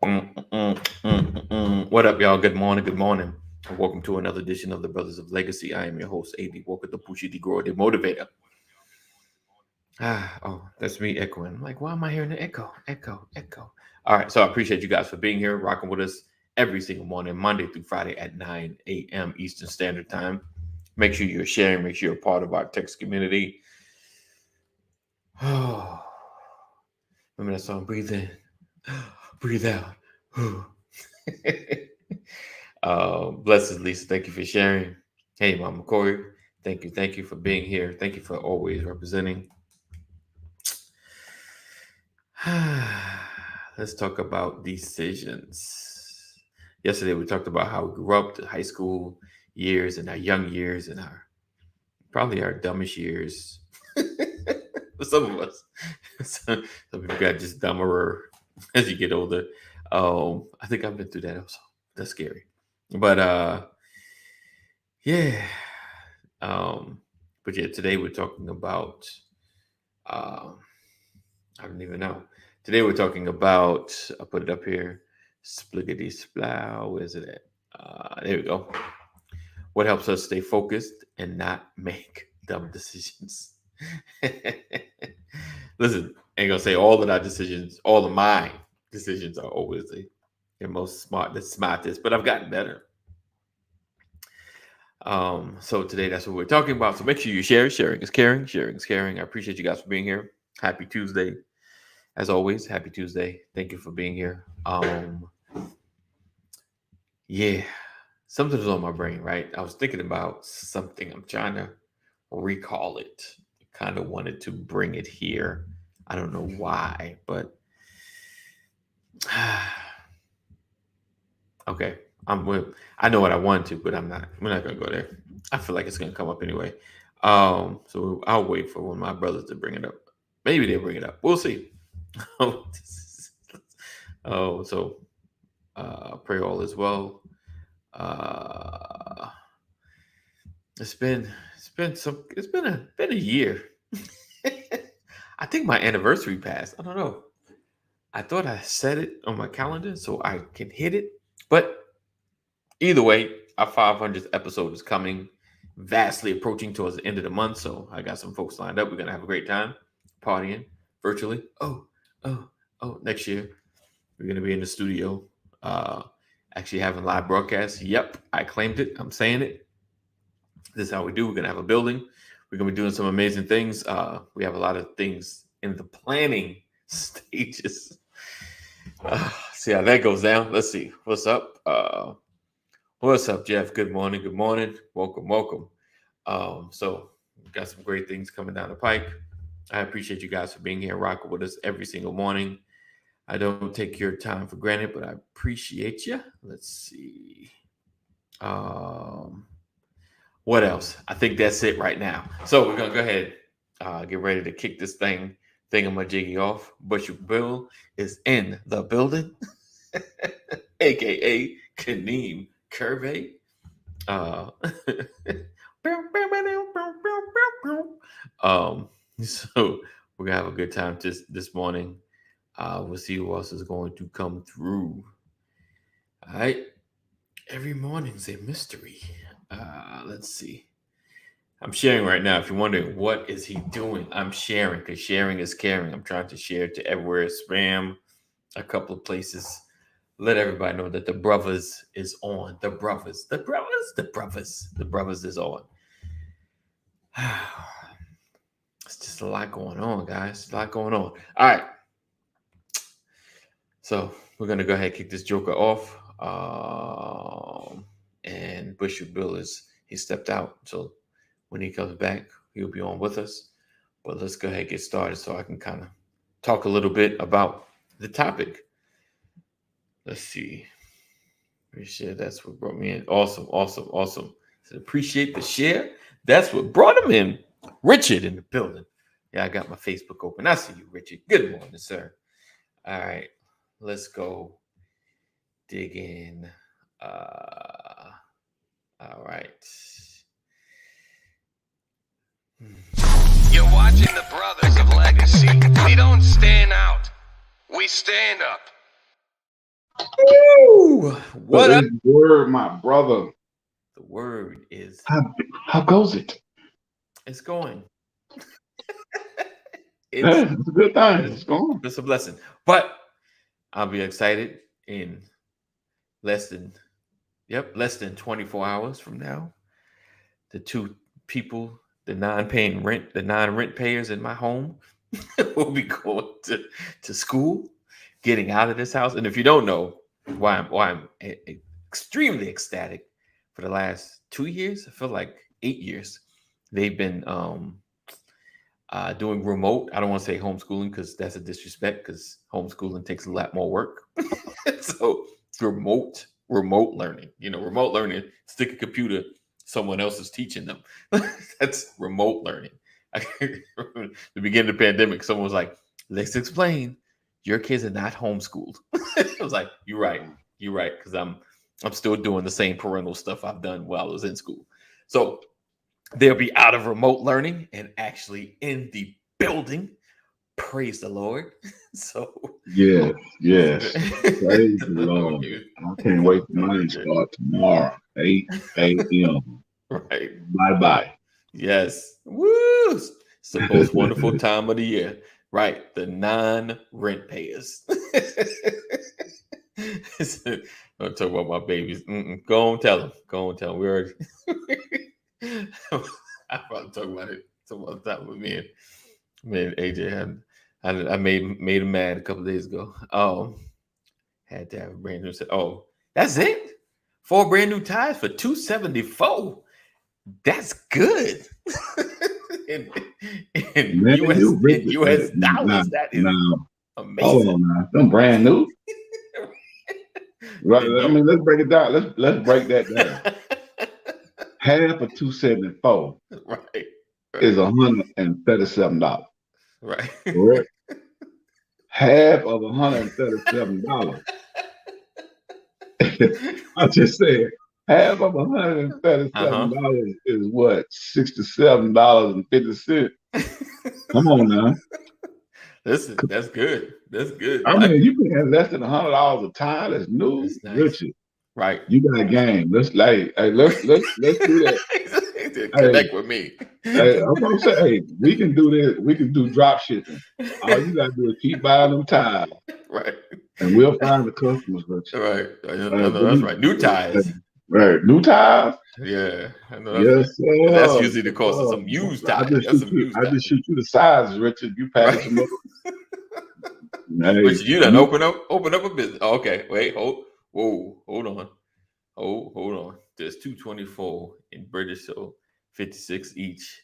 What up, y'all? Good morning. Good morning. And welcome to another edition of the Brothers of Legacy. I am your host, AD Walker, the Pushy, the Grower, the Motivator. That's me echoing. I'm like, why am I hearing the echo? Echo, echo. All right. So I appreciate you guys for being here, rocking with us every single morning, Monday through Friday at 9 a.m. Eastern Standard Time. Make sure you're sharing. Make sure you're a part of our text community. Oh, remember that song? Breathe in, breathe out. Blessed Lisa, thank you for sharing. Hey, Mama Corey, thank you for being here. Thank you for always representing. Let's talk about decisions. Yesterday we talked about how we grew up, the high school years and our young years and probably our dumbest years. For some of us, some people got just dumber as you get older. I think I've been through that also. That's scary. But yeah. But yeah, today we're talking about I don't even know. Today we're talking about, I'll put it up here. Spliggity splow. Where's it at? There we go. What helps us stay focused and not make dumb decisions? Listen, I ain't gonna say all of our decisions, all of my decisions are always the smartest, but I've gotten better. So today that's what we're talking about. So make sure you share. Sharing is caring. Sharing is caring. I appreciate you guys for being here. Happy Tuesday. As always, happy Tuesday. Thank you for being here. Yeah. Something's on my brain, right? I was thinking about something. I'm trying to recall it. Kind of wanted to bring it here. I don't know why, but okay. I know what I want to, but I'm not. We're not gonna go there. I feel like it's gonna come up anyway. So I'll wait for one of my brothers to bring it up. Maybe they'll bring it up. We'll see. So pray all is well. It's been a year. I think my anniversary passed. I don't know. I thought I set it on my calendar so I can hit it, but either way, our 500th episode is coming, vastly approaching towards the end of the month. So I got some folks lined up. We're gonna have a great time partying virtually. Next year we're gonna be in the studio, actually having live broadcasts. Yep, I claimed it. I'm saying it. This is how we do. We're gonna have a building. We're gonna be doing some amazing things. We have a lot of things in the planning stages. See how that goes down. Let's see what's up. What's up, Jeff? Good morning. Good morning. Welcome. So we've got some great things coming down the pike. I appreciate you guys for being here, rocking with us every single morning. I don't take your time for granted, but I appreciate you. Let's see. What else? I think that's it right now. So we're gonna go ahead, get ready to kick this thingamajiggy off. Bushy Bill is in the building, aka Kaneem Curvey. So we're gonna have a good time this morning. We'll see who else is going to come through. All right. Every morning's a mystery. Let's see. I'm sharing right now. If you're wondering what is he doing, I'm sharing because sharing is caring. I'm trying to share to everywhere. Spam a couple of places. Let everybody know that the brothers is on. The brothers is on. It's just a lot going on, guys. A lot going on. All right. So we're gonna go ahead and kick this joker off. And Busher Bill he stepped out. So when he comes back, he'll be on with us. But let's go ahead and get started so I can kind of talk a little bit about the topic. Let's see. Appreciate that's what brought me in. Awesome. So appreciate the share. That's what brought him in. Richard in the building. Yeah, I got my Facebook open. I see you, Richard. Good morning, sir. All right. Let's go dig in. All right. You're watching the Brothers of Legacy. We don't stand out. We stand up. Woo! So What up? is the word, my brother. The word is How, how goes it? it's going. It's Yeah, it's a good thing. it's It's going. it's a blessing. But I'll be excited in less than less than 24 hours from now. The two people, the non-rent payers in my home will be going to school, getting out of this house. And if you don't know why I'm extremely ecstatic for the last 2 years, I feel like 8 years, they've been doing remote. I don't want to say homeschooling because that's a disrespect because homeschooling takes a lot more work. So remote learning. Remote learning, stick a computer, someone else is teaching them. That's remote learning. The beginning of the pandemic, someone was like, let's explain. Your kids are not homeschooled. I was like, you're right. You're right. Because I'm still doing the same parental stuff I've done while I was in school. So they'll be out of remote learning and actually in the building. Praise the Lord. So Yes, yes. Praise the right, Lord. I can't wait for mine to start tomorrow, 8 a.m. right. Bye bye. Yes. Woo! It's the most wonderful time of the year. Right. The non-rent payers. Don't talk about my babies. Go on, tell them. Go on, tell them. We already. I probably talk about it some other time with me and AJ had. I made him mad a couple days ago. Had to have a brand new set. Oh, that's it. 4 brand new tires for 274. That's good. in, in Man, US you rich in as US that. Now, dollars, that is now, hold amazing. on now. Them brand new. Right. And I you mean, let's break it down. Let's break that down. Half of 274 right, is right, $137. right. Correct. Half of $137. I just said half of Uh-huh. $137 is what? $67.50. Come on now. Listen, that's good. That's good. I mean, you can have less than $100 a time. That's new, That's nice. Richard. Right. You got game. Let's do that. Hey, Connect with me. hey, I'm gonna say, hey, we can do this. We can do drop shipping. All you gotta do is keep buying them tires, Right. and we'll find the customers, Richard. Right. I know that's Believe right. New me. ties. Right, new tires. Yeah, I know that's right. Yes, And that's sir. usually the Yes, cost of sir. some used tires. That's some used I tires. just shoot you the sizes, Richard. You package Right. them up. Hey, Richard, you done open up a business. Oh, okay. Wait, hold on. Hold on. There's 224 in British, so 56 each.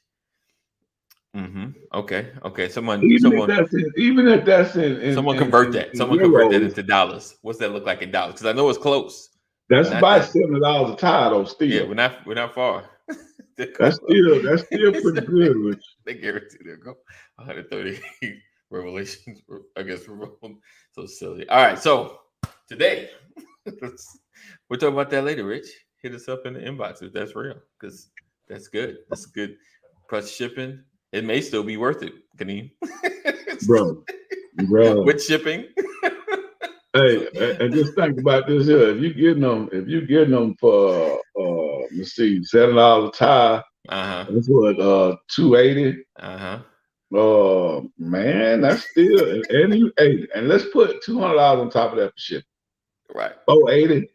Okay. Someone even if someone that's even if that's someone convert that. in Someone convert that euros, into dollars. What's that look like in dollars? Because I know it's close. that's Not about that. $70 a tire though. Yeah, Still, we're not far. They're close. that's still pretty good, Rich. They guarantee they'll go 130 revelations. I guess we're so silly. All right, so today we're talking about that later. Rich, hit us up in the inbox if that's real, because that's good. That's good. Plus shipping, it may still be worth it. Can you? Bro, bro. With shipping. Hey, and just think about this here. If you getting them for let's see, $7 a tire, Uh huh. that's what 280. Uh huh. Man, that's still and let's put $200 on top of that for shipping. Right. 480,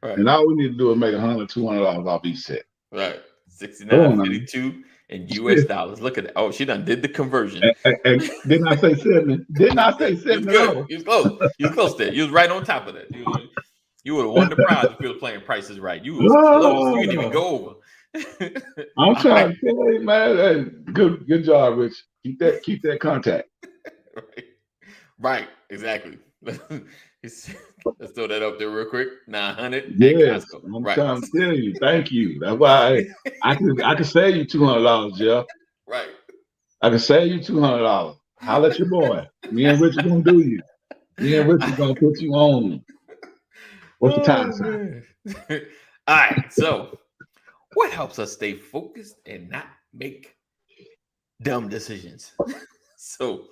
Right. and all we need to do is make $200 off each set. Right. Come Sixty-nine on now. fifty-two in US dollars. Look at that. Oh, she done did the conversion. And didn't I say 70? Didn't I say You was 70 good. dollars? You was close. You was close there. You was right on top of that. You would have won the prize if you were playing prices right. You was close. You didn't even Oh, go over. I'm All right. trying to tell you, man. Hey, good job, Rich. Keep that contact. Right. Right. Exactly. Let's throw that up there real quick. 900 at Yes, Costco. I'm Right. trying to tell you. Thank you. That's why I can save you $200, Jeff. Right. I can save you $200. Holla at your boy. Me and Rich are gonna do you. Me and Rich are gonna put you on. What's the time Oh sign? man. All right. So what helps us stay focused and not make dumb decisions? So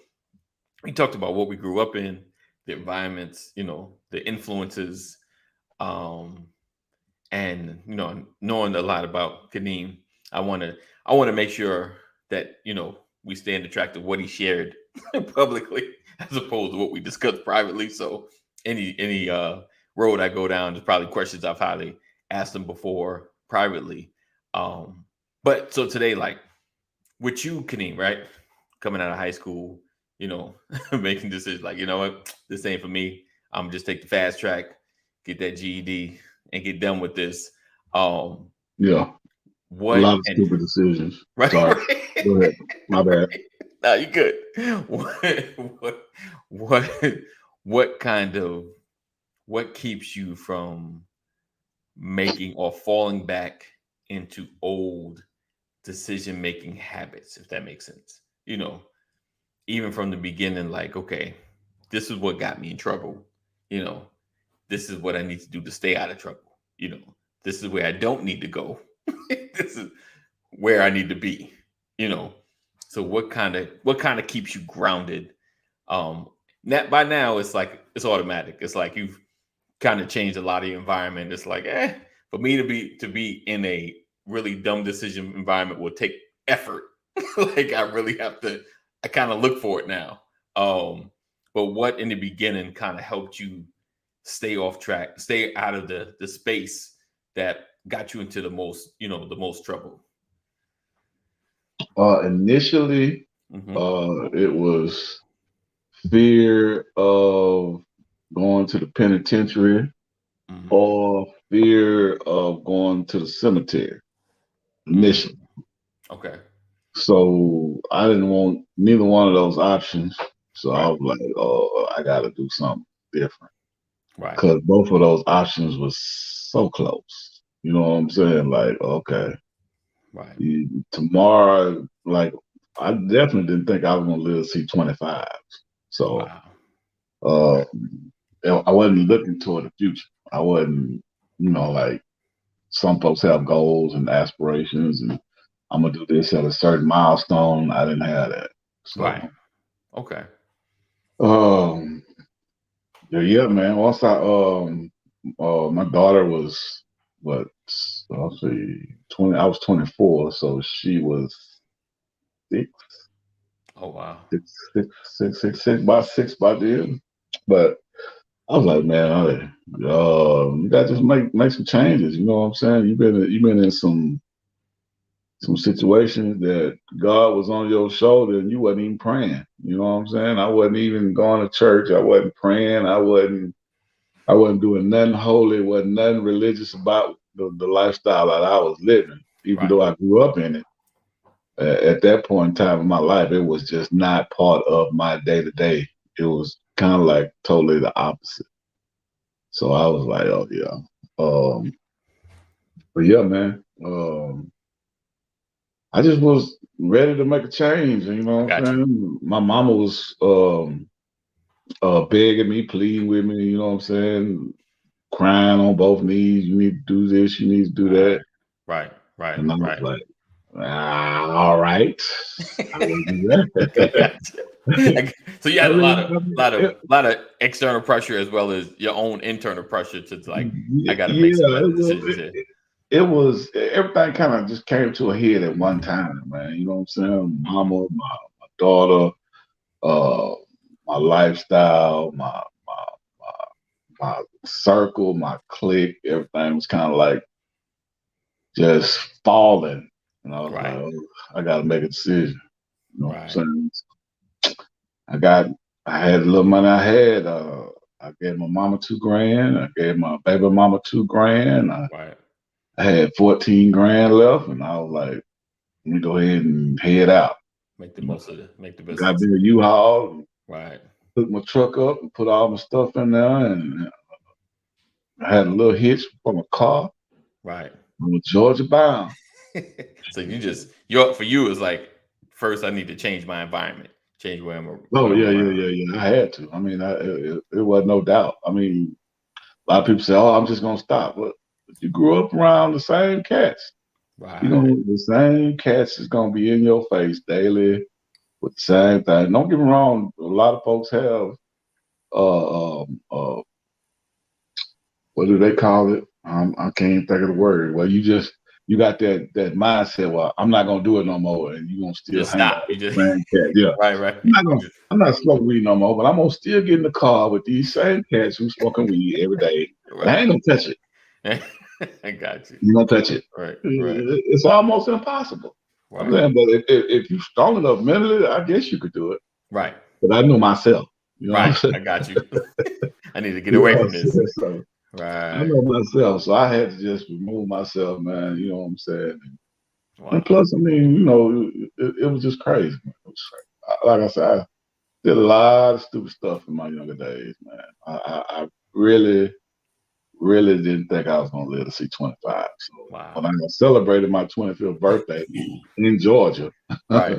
we talked about what we grew up in, the environments, the influences, um, and knowing a lot about Kadeem, I want to I want to make sure that we stay on the track of what he shared publicly as opposed to what we discussed privately. So any road I go down, there's probably questions I've highly asked him before privately. Um, but so today, like with you, Kadeem, right, coming out of high school, you know, making decisions like, you know what, this ain't for me. I'm just take the fast track, get that GED, and get done with this. Um, Yeah, a what lot of and stupid decisions. right, Sorry. right, Go ahead. My bad. right. No, you good. What, what, what kind of what keeps you from making or falling back into old decision making habits, if that makes sense? Even from the beginning, like, okay, this is what got me in trouble. You know, this is what I need to do to stay out of trouble. This is where I don't need to go. This is where I need to be. You know, so what kind of keeps you grounded? By now it's like it's automatic. It's like you've kind of changed a lot of your environment. It's like, for me to be in a really dumb decision environment will take effort. Like I really have to. I kind of look for it now. But what in the beginning kind of helped you stay off track, stay out of the space that got you into the most trouble? Initially, Hmm. it was fear of going to the penitentiary Hmm. or fear of going to the cemetery Mm. initially. Okay. So I didn't want neither one of those options. So I Right. was like, oh, I got to do something different Right. because both of those options was so close. You know what I'm saying? Like, okay, Right. tomorrow, like, I definitely didn't think I was going to live to see 25. So Wow. uh, I wasn't looking toward the future. I wasn't, like some folks have goals and aspirations, and I'm gonna do this at a certain milestone. I didn't have that. Right. So, Okay. um, yeah, man. Once my daughter was what? I'll see, 20. I was 24, so she was six, Oh wow. about six by then. But I was like, man, you got to just make some changes. You know what I'm saying? You've been in some situations that God was on your shoulder and you wasn't even praying. You know what I'm saying? I wasn't even going to church. I wasn't praying. I wasn't doing nothing holy. Wasn't nothing religious about the lifestyle that I was living. Even Right. though I grew up in it, at that point in time in my life, it was just not part of my day to day. It was kind of like totally the opposite. So I was like, oh yeah. But yeah, man. I just was ready to make a change. You I know what I'm got you. saying? My mama was begging me, pleading with me, you know what I'm saying? Crying on both knees. You need to do this, you need to do Right. that. Right. Right. And I was Right. like, all right. I will do I that. got you. So you I had a lot mean, of lot of lot of external pressure as well as your own internal pressure to like, I got to make some yeah, better decisions here. it was everything kind of just came to a head at one time, man. You know what I'm saying? Hmm. Mama, my daughter, uh, my lifestyle, my circle, my clique, everything was kind of like just falling. And I was like, Right. oh, I got to make a decision. You know what I'm Right. saying? I got, I had the little money I had. I gave my mama 2 grand. I gave my baby mama 2 grand. Right. I had 14 grand left, and I was like, let me go ahead and head out. Make the Got business. me a U-Haul, Right. took my truck up, and put all my stuff in there, and I had a little hitch from a car. Right. I was Georgia bound. So you're for you is like, first I need to change my environment, change what Oh I'm yeah, yeah, around. yeah, yeah. I had to. I mean, it was no doubt. I mean, a lot of people say, "Oh, I'm just gonna stop." But you grew up around the same cats. You Right. know, the same cats is gonna be in your face daily with the same thing. Don't get me wrong. A lot of folks have what do they call it? I can't think of the word. Well, you got that mindset. Well, I'm not gonna do it no more, and you gonna still Just hang out stop. You with just the same cat. Yeah, right. I'm not smoking weed no more, but I'm gonna still get in the car with these same cats who smoking weed every day. But I Right. ain't gonna touch it. I got you. You gonna touch it? Right. It's almost impossible. I'm Right. saying, but if you strong enough mentally, I guess you could do it. Right. But I know myself. You know what I'm Right. saying? I got you. I need to get You away know what from I'm this. saying? So I Right. know myself, so I had to just remove myself, man. You know what I'm saying? And Wow. plus, I mean, you know, it was just crazy. Man. It was crazy. Like I said, I did a lot of stupid stuff in my younger days, man. I really, really didn't think I was gonna live to see 25. So when Wow. I celebrated my 25th birthday in Georgia, Right.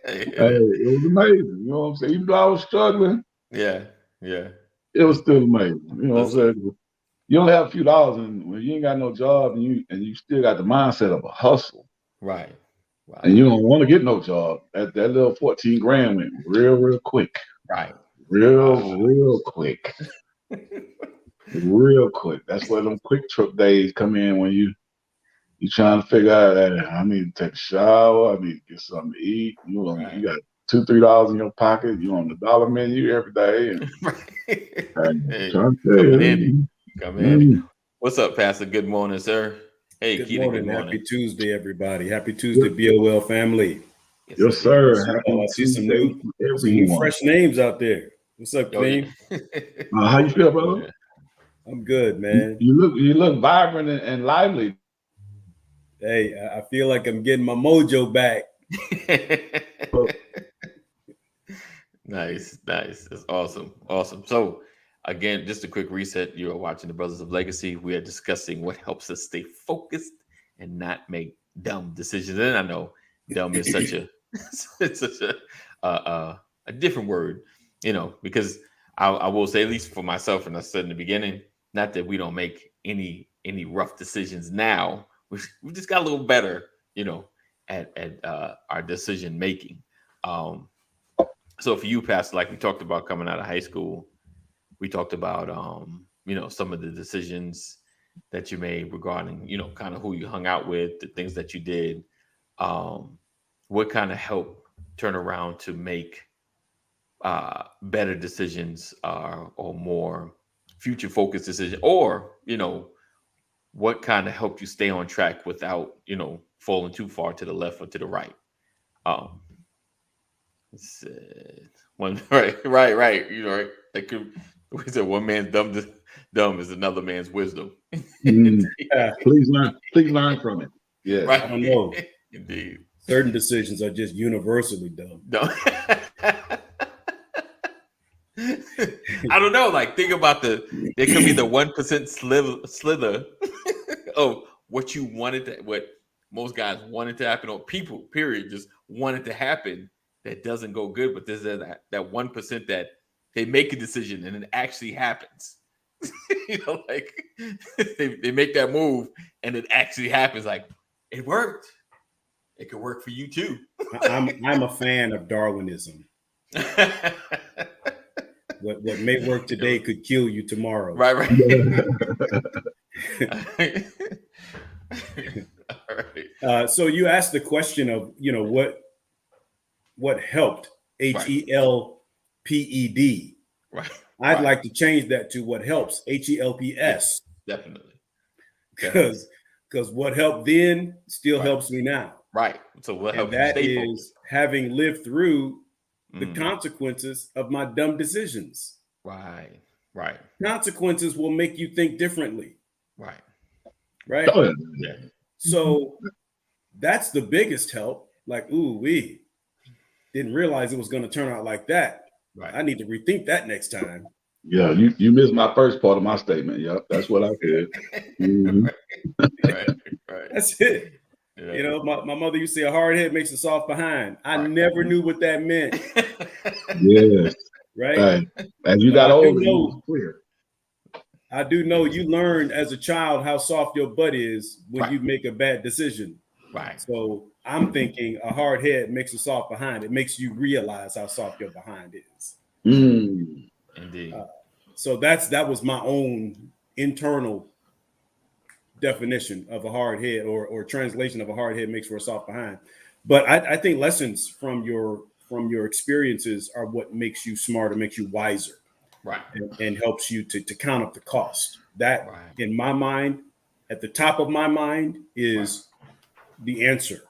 hey, Yeah. it was amazing. You know what I'm saying? Even though I was struggling, Yeah. Yeah. it was That's still amazing. You know what I'm listen. saying? You only have a few dollars, and when you ain't got no job, and you still got the mindset of a hustle, Right. and Wow. you don't want to get no job, that little 14 grand went real quick, Right. real Wow. real quick, real quick. That's where them quick trip days come in when you trying to figure out that I need to take a shower, I need to get something to eat. You Right. got $2-3 in your pocket. You on the dollar menu every day, Right. and Hey, trying to tell coming handy. you, Come handy. mm, What's up, Pastor? Good morning, sir. Hey, Good Keita, good morning. morning. Happy Tuesday, everybody. Happy yes, Tuesday, BOL family. Yes, yes, indeed. sir. Oh, Happy I see some Tuesday new to everyone. fresh names out there. What's up, Oh, yeah. Clean? How you feel, Oh, brother? yeah. I'm good, man. You look vibrant and lively. Hey, I feel like I'm getting my mojo back. Nice. That's awesome. Awesome. So, again, just a quick reset. You are watching the Brothers of Legacy. We are discussing what helps us stay focused and not make dumb decisions. And I know dumb is such a it's such a different word, because I will say, at least for myself, and I said in the beginning, not that we don't make any rough decisions now. We just got a little better, at our decision making. Um, so for you, Pastor, like we talked about coming out of high school, we talked about some of the decisions that you made regarding, kind of who you hung out with, the things that you did. Um, what kind of help turn around to make better decisions, or more future focused decisions, or what kind of helped you stay on track without falling too far to the left or to the right? Um, Said one right. Right. That could we said one man's dumb is another man's wisdom. Mm, I please learn from it. Yes. Right. don't know. Indeed. Certain decisions are just universally dumb. Don't I don't know. Like, think about there could be the 1% slither of what you wanted what most guys wanted to happen, or people, period, just wanted to happen, that doesn't go good. But there's that 1% that they make a decision and it actually happens. Like they make that move and it actually happens. Like, it worked. It could work for you too. I'm a fan of Darwinism. What may work today could kill you tomorrow. Right. All right. So you asked the question of what helped, HELPED. Right. I'd like to change that to what helps, HELPS. Definitely. Because what helped then still helps me now. Right. So what And helps you that stay is focused? having lived through the consequences of my dumb decisions. Right. Consequences will make you think differently. Right. Right. Oh, Yeah. So that's the biggest help. Like, we didn't realize it was going to turn out like that. Right. I need to rethink that next time. Yeah, you missed my first part of my statement. Yep, that's what I said. Mm-hmm. Right. That's it. Yeah. My mother used to say a hard head makes a soft behind. I never knew what that meant. Yes. Right. Hey, as you But got older, it was clear. I do know you learned as a child how soft your butt is when you make a bad decision. Right. So I'm thinking a hard head makes a soft behind. It makes you realize how soft your behind is. Indeed. So that was my own internal definition of a hard head, or translation of a hard head makes for a soft behind. But I think lessons from your experiences are what makes you smarter, makes you wiser, Right. and helps you to count up the cost. That, Right. in my mind, at the top of my mind, is the answer.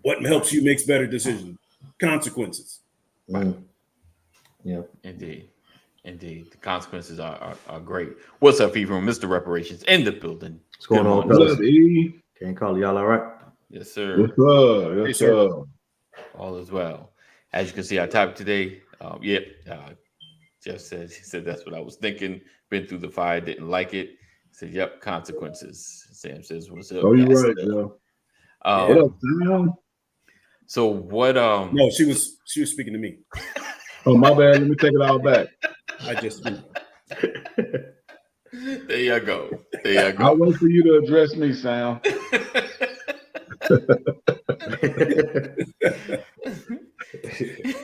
What helps you makes better decisions? Consequences. Right. Yeah. Indeed. Indeed. The consequences are great. What's up, Ephraim? Mr. Reparations in the building. What's going Good on, morning. What's up, E? Can't call y'all all right? Yes, sir. What's up? Yes, Hey, sir. sir. All is well. As you can see, our topic today, Jeff said, he said, that's what I was thinking. Been through the fire, didn't like it. He said, yep, consequences. Sam says, what's up? Oh, you're Yes, right, sir. Joe. Um, What up, Sam? So what? No, she was speaking to me. Oh, my bad. Let me take it all back. I just There you go. There you I'll go. wait for you to address me, Sam.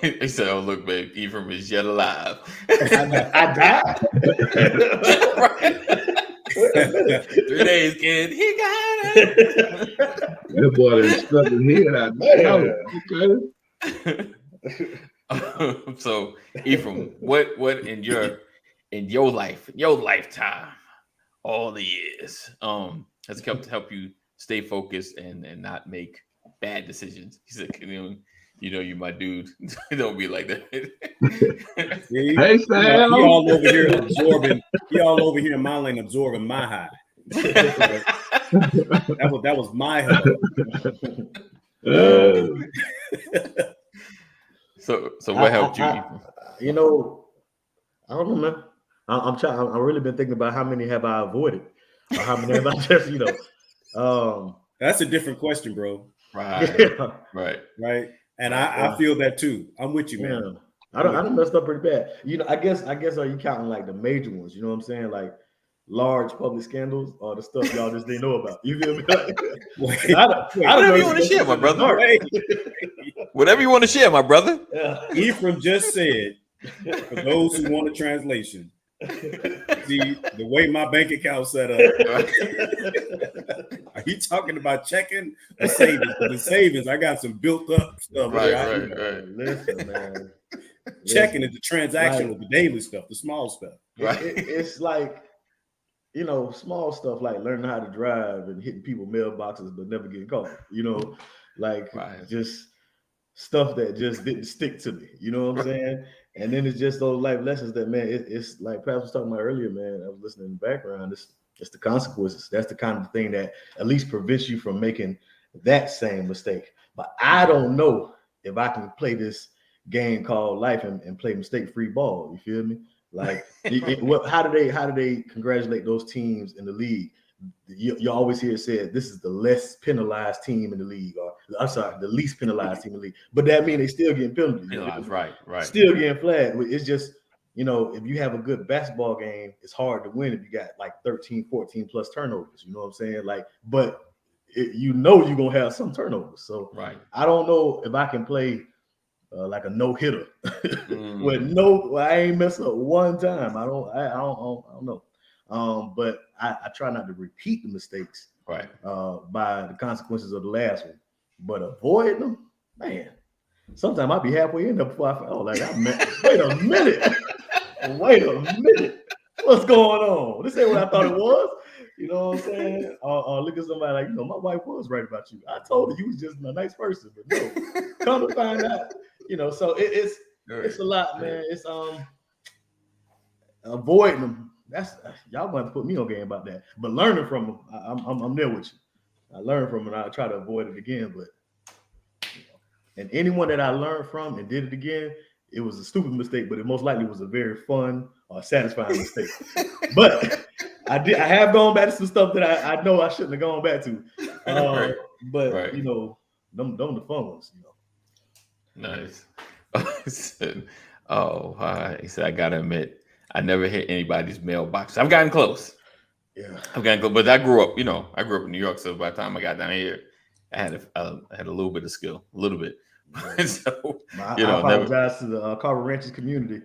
He said, "Oh look, babe, Ephraim is yet alive." I died. 3 days, kid. He got it. That boy done stuck his head out. Okay. So, Ephraim, what in your life, your lifetime, all the years, has help you stay focused and not make bad decisions? He said, you my dude. Don't be like that. Hey, Sam. He all over here absorbing. He all over here modeling, absorbing my high. That was my help. So what helped you? You know, I don't know, man. I'm trying. I've really been thinking about how many have I avoided, or how many have I just, That's a different question, bro. Right, yeah. right. And I feel that too. I'm with you, man. Yeah. I done messed up pretty bad. I guess are you counting like the major ones? You know what I'm saying? Like large public scandals or the stuff y'all just didn't know about. You feel me? Whatever you want to share, my brother. Whatever you want to share, my brother. Yeah. Ephraim just said, for those who want a translation, see the way my bank account set up. Are you talking about checking or savings? For the savings, I got some built up stuff. Right. Listen, man. Checking is the transactional, the daily stuff, the small stuff. Right. It's like, small stuff like learning how to drive and hitting people mailboxes but never getting caught. Just stuff that just didn't stick to me. You know what I'm saying? And then it's just those life lessons that, man, it's like Pat was talking about earlier, man. I was listening in the background. It's the consequences. That's the kind of thing that at least prevents you from making that same mistake. But I don't know if I can play this game called life and play mistake-free ball. You feel me? Like, how do they congratulate those teams in the league? You always hear it said this is the less penalized team in the league, or I'm sorry, the least penalized team in the league. But that means they still getting penalties. Penalized, right. Still getting flagged. It's just, if you have a good basketball game, it's hard to win if you got like 13, 14 plus turnovers. You know what I'm saying? Like, but you're gonna have some turnovers. So I don't know if I can play like a no hitter I ain't mess up one time. I don't know. But I try not to repeat the mistakes by the consequences of the last one. But avoid them, man. Sometimes I'll be halfway in there before I fall. Like, wait a minute. What's going on? This ain't what I thought it was. You know what I'm saying? Or look at somebody like, my wife was right about you. I told her you was just a nice person, but no. Come to find out, so it's a lot, man. It's avoiding them. That's y'all gonna have to put me on game about that. But learning from them, I'm there with you. I learned from it. I try to avoid it again, but and anyone that I learned from and did it again, it was a stupid mistake, but it most likely was a very fun or satisfying mistake. But I have gone back to some stuff that I know I shouldn't have gone back to. But them the fun ones, Nice. He said, he said, I gotta admit, I never hit anybody's mailbox. I've gotten close. Yeah, I've gotten close, but I grew up in New York, so by the time I got down here, I had a little bit of skill, a little bit. So, I never. apologize to the Carver Ranches community.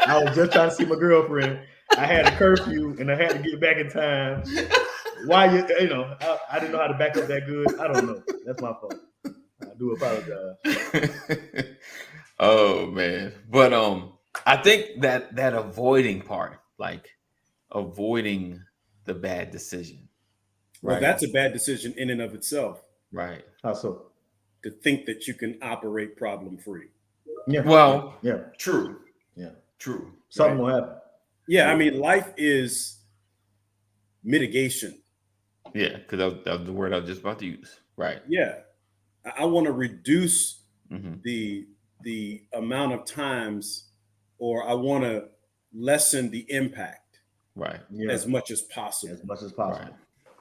I was just trying to see my girlfriend. I had a curfew and I had to get back in time. Why I didn't know how to back up that good. I don't know. That's my fault. I do apologize. Oh man, but I think that avoiding part, like avoiding the bad decision. Well, Right. that's a bad decision in and of itself. Right. How so? To think that you can operate problem free. Yeah. Well, yeah. True. Yeah. True. Something will happen. Yeah, I mean, life is mitigation. Yeah, because that was the word I was just about to use. Right. Yeah, I want to reduce Mhm. the amount of times, or I want to lessen the impact Right. Yeah. as much as possible. As much as possible.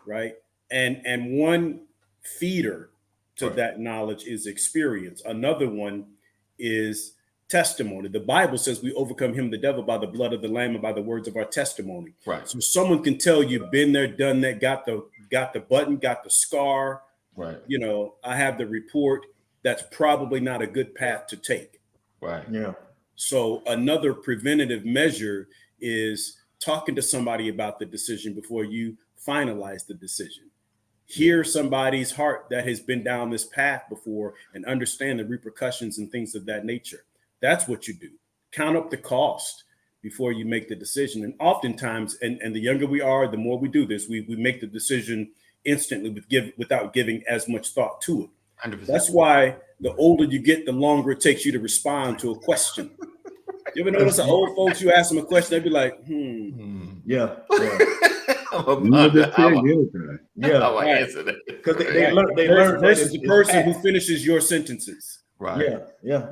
Right. And one feeder to Right. that knowledge is experience. Another one is testimony. The Bible says we overcome him, the devil, by the blood of the Lamb and by the words of our testimony. Right. So someone can tell you, been there, done that, got the button, got the scar. Right. I have the report. That's probably not a good path to take. Right. Yeah. So another preventative measure is talking to somebody about the decision before you finalize the decision. Hear somebody's heart that has been down this path before and understand the repercussions and things of that nature. That's what you do. Count up the cost before you make the decision. And oftentimes, and the younger we are, the more we do this, we make the decision instantly without giving as much thought to it. 100%. That's why the older you get, the longer it takes you to respond to a question. You ever notice the old folks, you ask them a question, they'd be like, Yeah. Yeah. How I answer that. Because they learn versus the person who finishes your sentences. Right. Yeah.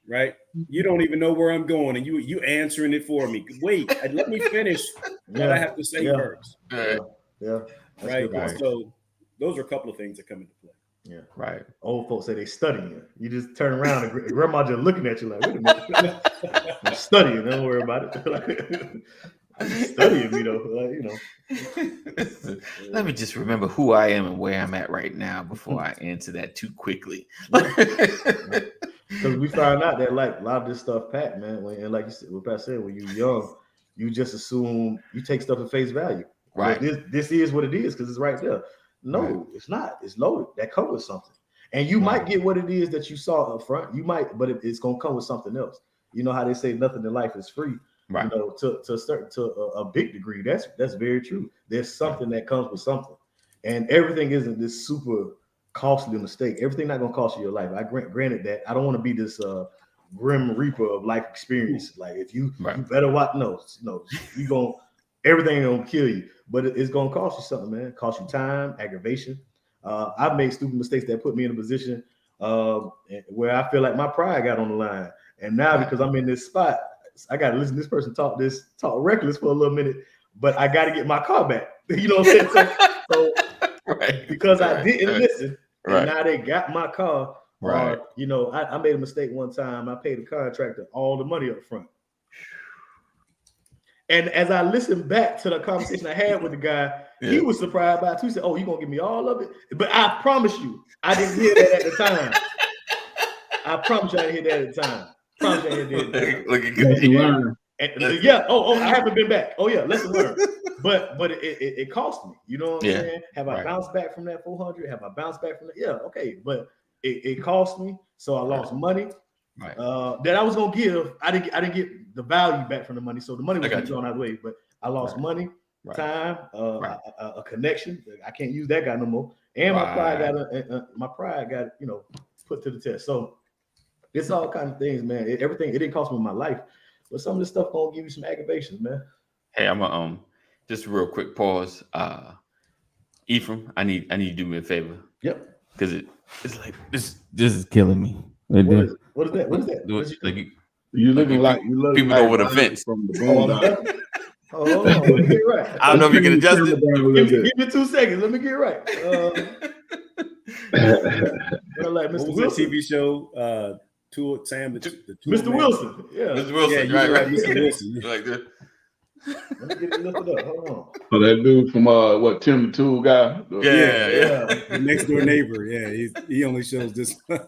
Right. You don't even know where I'm going, and you answering it for me. Wait, let me finish what I have to say first. Yeah. Right. So those are a couple of things that come into play. Yeah. Right. Old folks say they studying. You just turn around and grandma just looking at you like, wait a minute. I'm studying. Don't worry about it. Studying me though. Let me just remember who I am and where I'm at right now before I answer that too quickly. Because we found out that like a lot of this stuff, Pat, man, and like you said, what Pat said, when you're young, you just assume you take stuff at face value. Right. This is what it is because it's right there. No, It's not. It's loaded. That comes with something. And you might get what it is that you saw up front. You might, but it's gonna come with something else. You know how they say nothing in life is free. Right. To a big degree, that's very true. There's something that comes with something, and everything isn't this super costly mistake. Everything not gonna cost you your life. I granted that. I don't want to be this grim reaper of life experience. Like if you better watch. No, you gonna everything ain't gonna kill you, but it's gonna cost you something, man. Cost you time, aggravation. I've made stupid mistakes that put me in a position where I feel like my pride got on the line, and now because I'm in this spot, I got to listen to this person talk reckless for a little minute, but I got to get my car back. You know what I'm saying? So because I didn't listen, and now they got my car. Right. I made a mistake one time. I paid the contractor all the money up front. And as I listened back to the conversation I had with the guy, he was surprised by it too. He said, "Oh, you gonna give me all of it?" But I promise you, I didn't hear that at the time. I promise you, I didn't hear that at the time. Promise you, I didn't hear that. Look at good. I haven't been back. Oh yeah, lesson learned. But it cost me. You know what I'm saying? Have I bounced back from that 400? Have I bounced back from that? Yeah, okay. But it cost me, so I lost money. Right. That I was gonna give. I didn't get the value back from the money, so the money was going out of the way. But I lost money, time, a connection. I can't use that guy no more. And my pride got put to the test. So it's all kind of things, man. It didn't cost me my life, but some of this stuff gonna give you some aggravations, man. Hey, I'm gonna just a real quick pause. Ephraim, I need you to do me a favor. Yep. Because it's like this is killing me. What is that? What is that? Like you looking like people know what offense from the boondocks. Hold on, let me get right. I don't know if you can adjust it. Give me 2 seconds. Let me get right. What was that TV show? Mr. Wilson. Yeah. Mr. Wilson. Yeah, right. Mr. Wilson. Like that. Let me get it lifted up. Hold on. So that dude from what Tim the Tool guy? Yeah. The next door neighbor. Yeah, he only shows this. I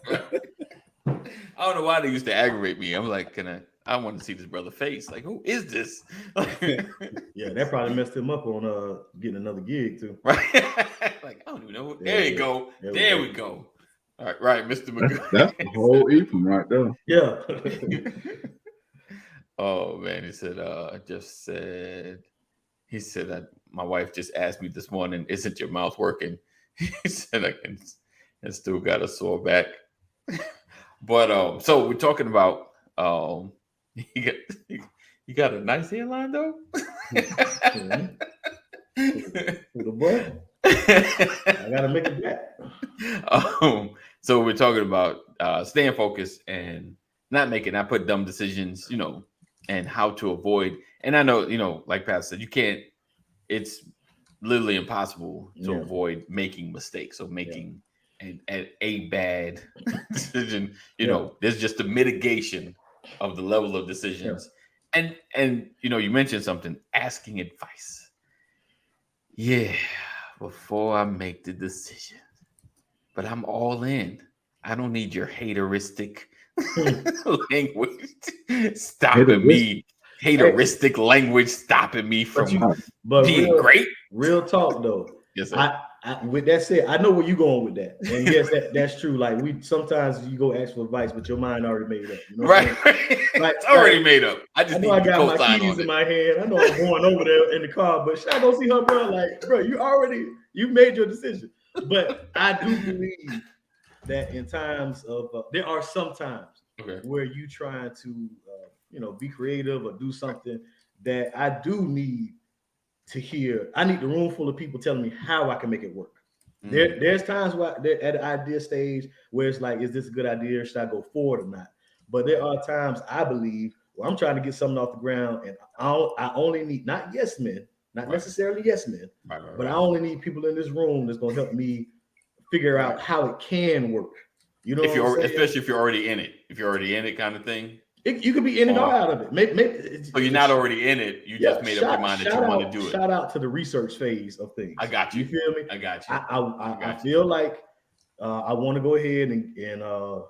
don't know why they used to aggravate me. I'm like, I want to see this brother face. Like, who is this? Yeah, that probably messed him up on getting another gig too. Right? Like, I don't even know. There you go. There we go. All right, right, Mr. McGee. That's the whole Ethan right there. Yeah. Oh man, he said, he said that my wife just asked me this morning, isn't your mouth working? He said I still got a sore back. But so we're talking about you got a nice hairline though. The butt. I gotta make it back. So we're talking about staying focused and not put dumb decisions, and how to avoid. And I know, like Pat said, you can't. It's literally impossible to avoid making mistakes or making a bad decision. There's just a mitigation of the level of decisions. And you mentioned something, asking advice. Yeah, before I make the decision. But I'm all in. I don't need your hateristic language stopping me. Hateristic language stopping me from being great. Real talk though. Yes, sir. With that said, I know where you're going with that. And yes, that's true. Like sometimes you go ask for advice, but your mind already made up. Right. Like, it's already made up. I know I got my keys in my hand. I know I'm going over there in the car, but should I go see her, bro? Like, bro, you made your decision. But I do believe that in times of there are some times where you trying to be creative or do something that I do need to hear. I need the room full of people telling me how I can make it work. There's times where they're at the idea stage where it's like, is this a good idea or should I go forward or not? But there are times I believe where I'm trying to get something off the ground and I only need not yes men, not necessarily yes men, but I only need people in this room that's going to help me figure out how it can work. Especially if you're already in it. If you're already in it kind of thing. You could be in and out of it. Maybe so you're not already in it. You just made up your mind that you want to do it. Shout out to the research phase of things. I got you. You feel me? I got you. I feel like I want to go ahead and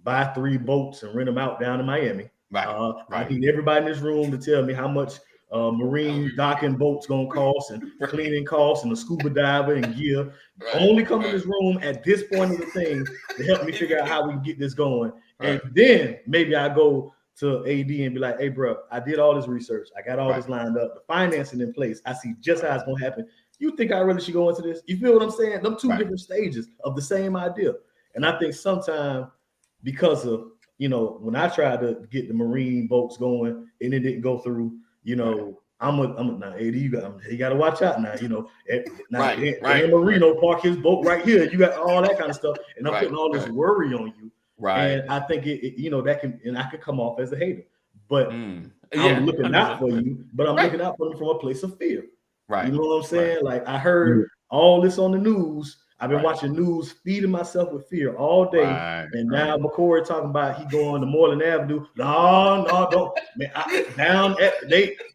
buy 3 boats and rent them out down in Miami. Right. I need everybody in this room to tell me how much marine docking boats gonna cost and cleaning costs and a scuba diver and gear. Only come in this room at this point of the thing to help me figure out how we can get this going. And then maybe I go to AD and be like, hey, bro, I did all this research. I got all this lined up. The financing in place. I see just how it's going to happen. You think I really should go into this? You feel what I'm saying? Them 2 different stages of the same idea. And I think sometimes because of, when I tried to get the marine boats going and it didn't go through, I'm now AD, you got to watch out now, Marino park his boat right here. You got all that kind of stuff. And I'm putting all this worry on you. Right. And I think that can, and I could come off as a hater, but I'm looking out for you, but I'm looking out for you from a place of fear. Right. You know what I'm saying? Like I heard all this on the news. I've been watching news, feeding myself with fear all day. And now McCoy talking about he going to Moreland Avenue. No, don't. Man,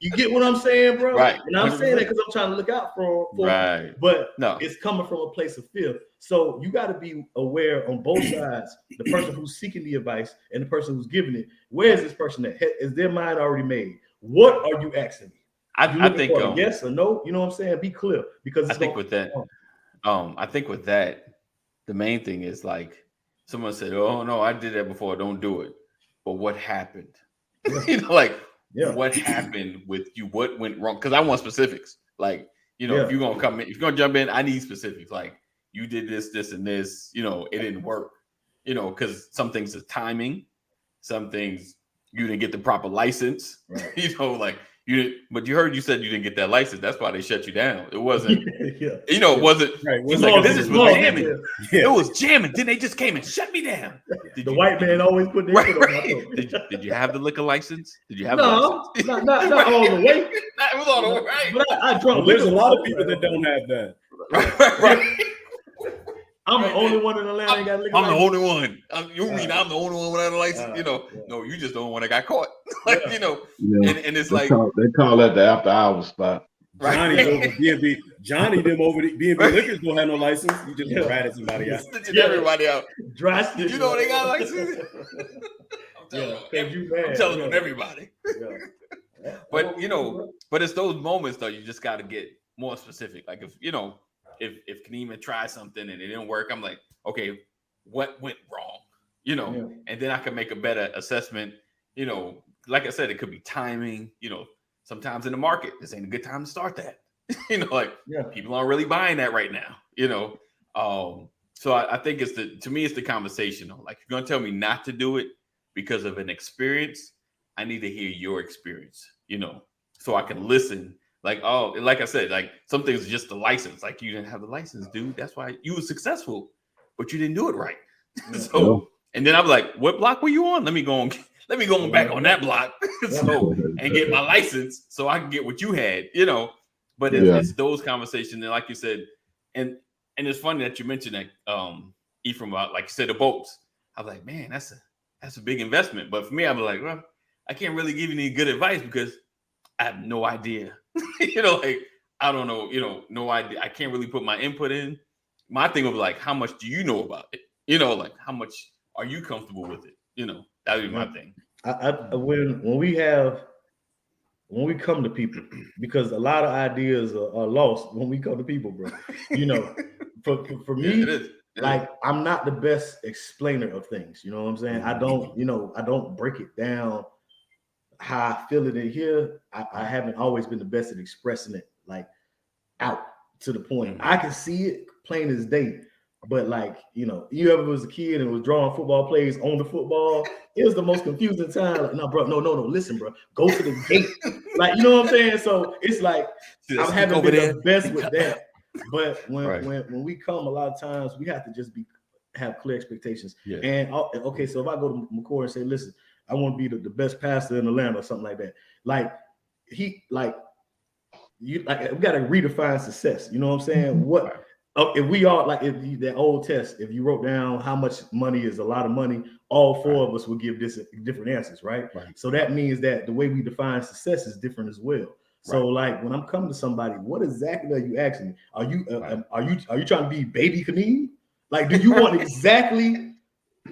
you get what I'm saying, bro? Right. And I'm saying that because I'm trying to look out for but it's coming from a place of fear. So you got to be aware on both sides, the person who's seeking the advice and the person who's giving it. Where is this person at? Is their mind already made? What are you asking me? I think yes or no. You know what I'm saying? Be clear because I think with that. I think with that, the main thing is like someone said, "Oh no, I did that before. Don't do it." But what happened? What happened with you? What went wrong? Because I want specifics. Like if you're gonna come in, if you're gonna jump in, I need specifics. Like you did this, and this. It didn't work. Because some things is timing, some things you didn't get the proper license. Right. But you said you didn't get that license. That's why they shut you down. It wasn't, it wasn't. Right. It was like this was jamming. It was jamming. Then they just came and shut me down. White man always put their foot on my toe. Did you have the liquor license? Did you have the license? Not all the way. It was all the way. Right. But I drunk. There's a lot of people that don't have that. Right. I'm the Right only there. one in Atlanta ain't got a liquor I'm the license. only one. You mean I'm the only one without a license? You know, Yeah. no, you just the only one that got caught. Like, Yeah. you know, Yeah, and it's they like, call that the after hours spot. Johnny's right, over B&B. Johnny them over the B&B Liquors don't have no license. You just ratted somebody out. snitching Yeah. everybody out. Dry Did stitch. you know they got license? Yeah, because you mad. I'm telling yeah. on everybody. Yeah. But you know, but it's those moments though. You just got to get more specific. Like if you know, if Kanema tried something and it didn't work, I'm like, okay, what went wrong? You know, Yeah. and then I can make a better assessment. You know, like I said, it could be timing. You know, sometimes in the market, this ain't a good time to start that. You know, like people aren't really buying that right now. You know, so I think to me it's the conversation. Like if you're gonna tell me not to do it because of an experience, I need to hear your experience, you know, so I can listen. Like, oh, like I said, like some things are just the license. Like you didn't have the license, dude. That's why you were successful, but you didn't do it right. So, and then I'm like, what block were you on? Let me go on back on that block. So and get my license so I can get what you had, you know. But it's those conversations, and like you said, and it's funny that you mentioned that Ephraim about, like you said, the boats. I was like, man, that's a big investment. But for me, I was like, well, I can't really give you any good advice because I have no idea. You know, like I don't know, you know, no idea. I can't really put my input in. My thing was like, how much do you know about it? You know, like how much are you comfortable with it? You know, that would be my thing. When we come to people, because a lot of ideas are lost when we come to people, bro. You know, for me, it is. Like I'm not the best explainer of things. You know what I'm saying? I don't break it down how I feel it in here. I haven't always been the best at expressing it like out to the point. I can see it plain as day. But like, you know, you ever was a kid and was drawing football plays on the football, it was the most confusing time. Like, no, bro, no, listen, bro, go to the gate. Like, you know what I'm saying? So it's like I haven't been the best with that. But when we come, a lot of times we have to just have clear expectations. Yeah. And okay, so if I go to McCoy and say, listen, I want to be the best pastor in Atlanta or something like that. Like we got to redefine success. You know what I'm saying? What if we all like that old test? If you wrote down how much money is a lot of money, all four of us will give different answers, right? So that means that the way we define success is different as well. So like when I'm coming to somebody, what exactly are you asking me? Are you trying to be baby Kaneem? Like, do you want exactly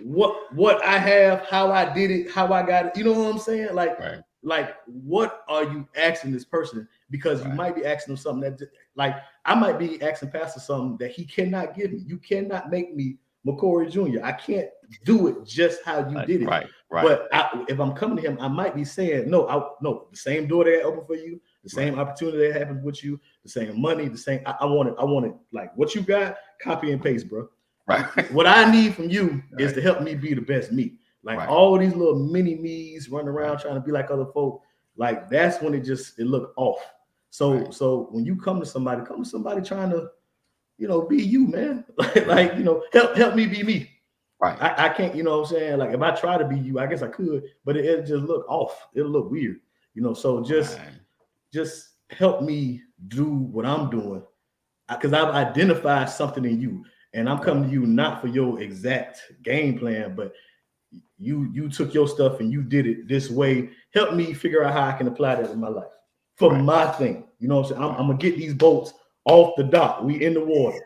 what I have, how I did it, how I got it? You know what I'm saying? Like what are you asking this person? Because you might be asking them something that, like, I might be asking Pastor something that he cannot give me. You cannot make me McCory Jr. I can't do it just how you did it. Right. But if I'm coming to him, I might be saying, no, the same door that opened for you, the same opportunity that happened with you, the same money, the same. I want it like what you got, copy and paste, bro. Right. What I need from you is to help me be the best me. Like all these little mini me's running around trying to be like other folk, like that's when it look off. So when you come to somebody trying to, you know, be you, man. like you know, help me be me. Right. I can't, you know what I'm saying? Like if I try to be you, I guess I could, but it'll just look off. It'll look weird, you know. So just help me do what I'm doing, because I've identified something in you, and I'm coming to you not for your exact game plan, but you took your stuff and you did it this way. Help me figure out how I can apply that in my life for my thing. You know what I'm saying? I'm gonna get these boats off the dock. We in the water.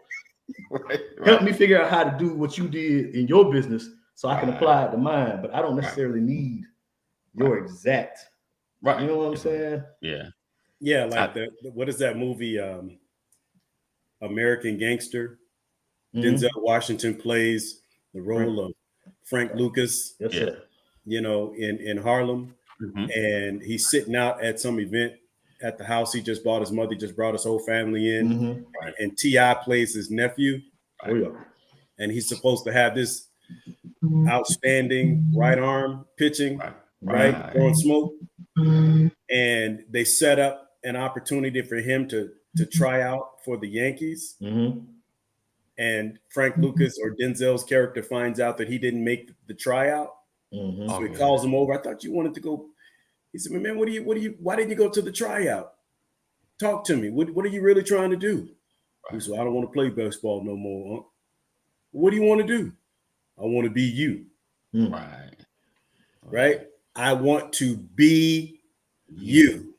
Help me figure out how to do what you did in your business so I can apply it to mine. But I don't necessarily need your exact. Right. You know what I'm saying? Yeah. Yeah. Like what is that movie? American Gangster. Denzel Washington plays the role of Frank Lucas. Yes, sir. You know, in Harlem, and he's sitting out at some event at the house he just bought. His mother just brought his whole family in, and T.I. plays his nephew. Oh yeah, and he's supposed to have this outstanding right arm pitching, throwing smoke, and they set up an opportunity for him to try out for the Yankees. And Frank Lucas or Denzel's character finds out that he didn't make the tryout. So he calls him over. I thought you wanted to go. He said, man, why didn't you go to the tryout? Talk to me. What are you really trying to do? He said, I don't want to play baseball no more. What do you want to do? I want to be you. Right? I want to be you.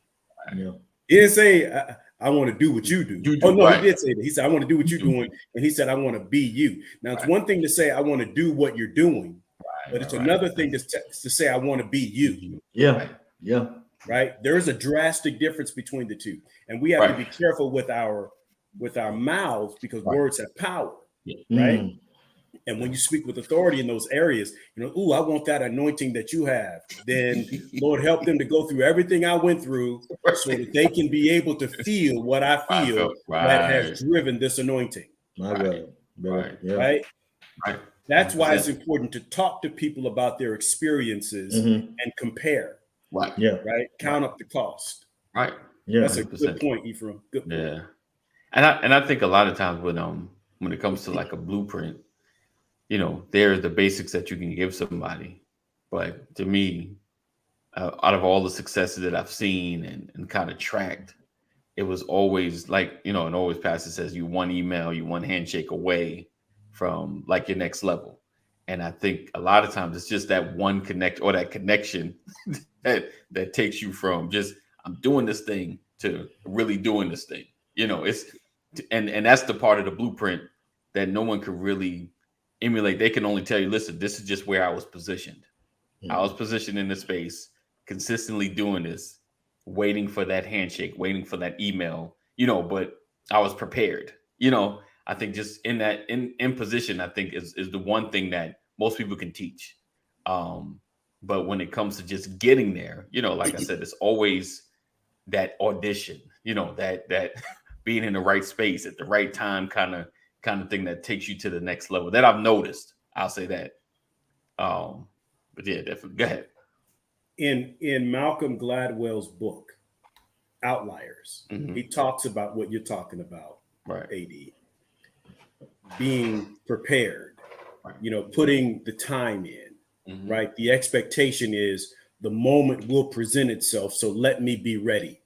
Yeah. He didn't say I want to do what you do. Oh no, he did say that. He said I want to do what you're doing, and he said I want to be you. Now it's one thing to say I want to do what you're doing, but it's another thing to say I want to be you. Yeah. Yeah. Right? There's a drastic difference between the two, and we have to be careful with our mouths because words have power. Right? And when you speak with authority in those areas, ooh, I want that anointing that you have. Then Lord, help them to go through everything I went through so that they can be able to feel what I feel that has driven this anointing. My God. Right? That's why it's important to talk to people about their experiences and compare. Right. Count up the cost. Right. Yeah. That's a good point, Ephraim. Good point. Yeah. And I think a lot of times when it comes to like a blueprint, there are the basics that you can give somebody. But to me, out of all the successes that I've seen and kind of tracked, it was always like, and always pastor says you one email, you one handshake away from like your next level. And I think a lot of times it's just that one connect or that connection that takes you from just I'm doing this thing to really doing this thing. It's and that's the part of the blueprint that no one could really emulate. They can only tell you, listen, this is just where I was positioned. I was positioned in the space, consistently doing this, waiting for that handshake, waiting for that email, but I was prepared. I think just in that in position, I think is the one thing that most people can teach. But when it comes to just getting there, like I said, it's always that audition, that being in the right space at the right time kind of thing that takes you to the next level that I've noticed. I'll say that. But yeah, definitely. Go ahead. In Malcolm Gladwell's book, Outliers, he talks about what you're talking about, AD. Being prepared, putting the time in, right? The expectation is the moment will present itself, so let me be ready.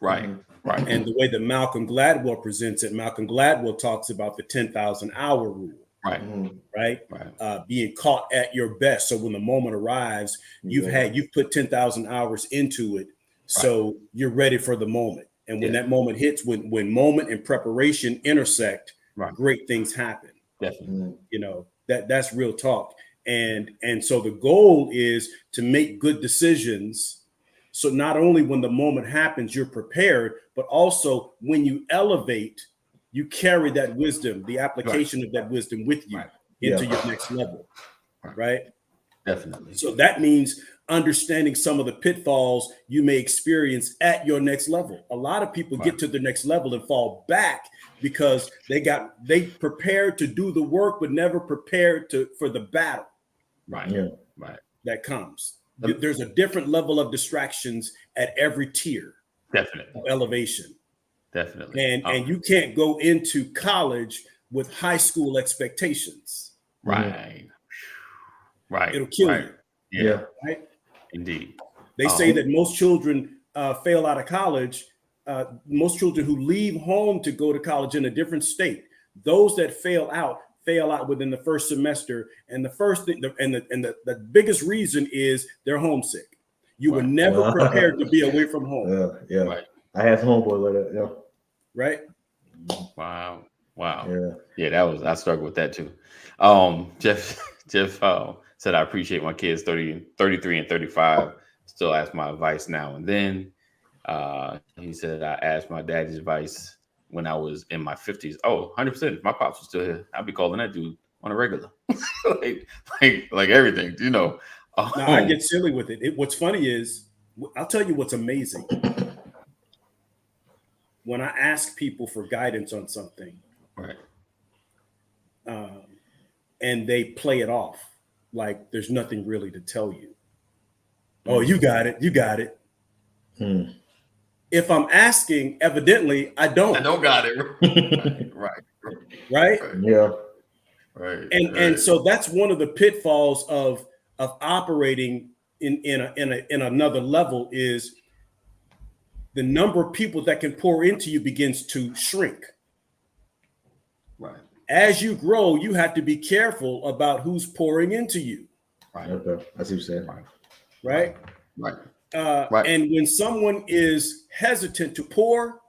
Right. And the way that Malcolm Gladwell presents it, Malcolm Gladwell talks about the 10,000 hour rule. Right. Being caught at your best. So when the moment arrives, you've put 10,000 hours into it. So you're ready for the moment. And when that moment hits, when moment and preparation intersect, great things happen. Definitely. That's real talk. And so the goal is to make good decisions. So not only when the moment happens, you're prepared, but also when you elevate, you carry that wisdom, the application of that wisdom with you into your next level. Right. Definitely. So that means understanding some of the pitfalls you may experience at your next level. A lot of people get to the next level and fall back because they prepared to do the work, but never prepared for the battle. That comes. There's a different level of distractions at every tier. Definitely. Of elevation. Definitely. And you can't go into college with high school expectations. Right. It'll kill you. Yeah. Right. Indeed. They say that most children fail out of college. Most children who leave home to go to college in a different state, those that fail out within the first semester. And the first thing, the biggest reason is they're homesick. You were never prepared to be away from home. I have homeboy like that. Yeah. Right. Wow. Yeah. I struggled with that too. Jeff said, I appreciate my kids 33 and 35. Still ask my advice now and then. He said, I asked my daddy's advice when I was in my 50s. Oh, 100%. If my pops was still here, I'd be calling that dude on a regular. like everything, Now, I get silly with it. What's funny is, I'll tell you what's amazing. When I ask people for guidance on something, and they play it off like there's nothing really to tell you. Oh, you got it. If I'm asking, evidently I don't. I don't got it. Right. Yeah. Right. And so that's one of the pitfalls of operating in another level is the number of people that can pour into you begins to shrink. as you grow, you have to be careful about who's pouring into you. Right. Okay, I see what you're saying. Right. Right. Right. And when someone is hesitant to pour,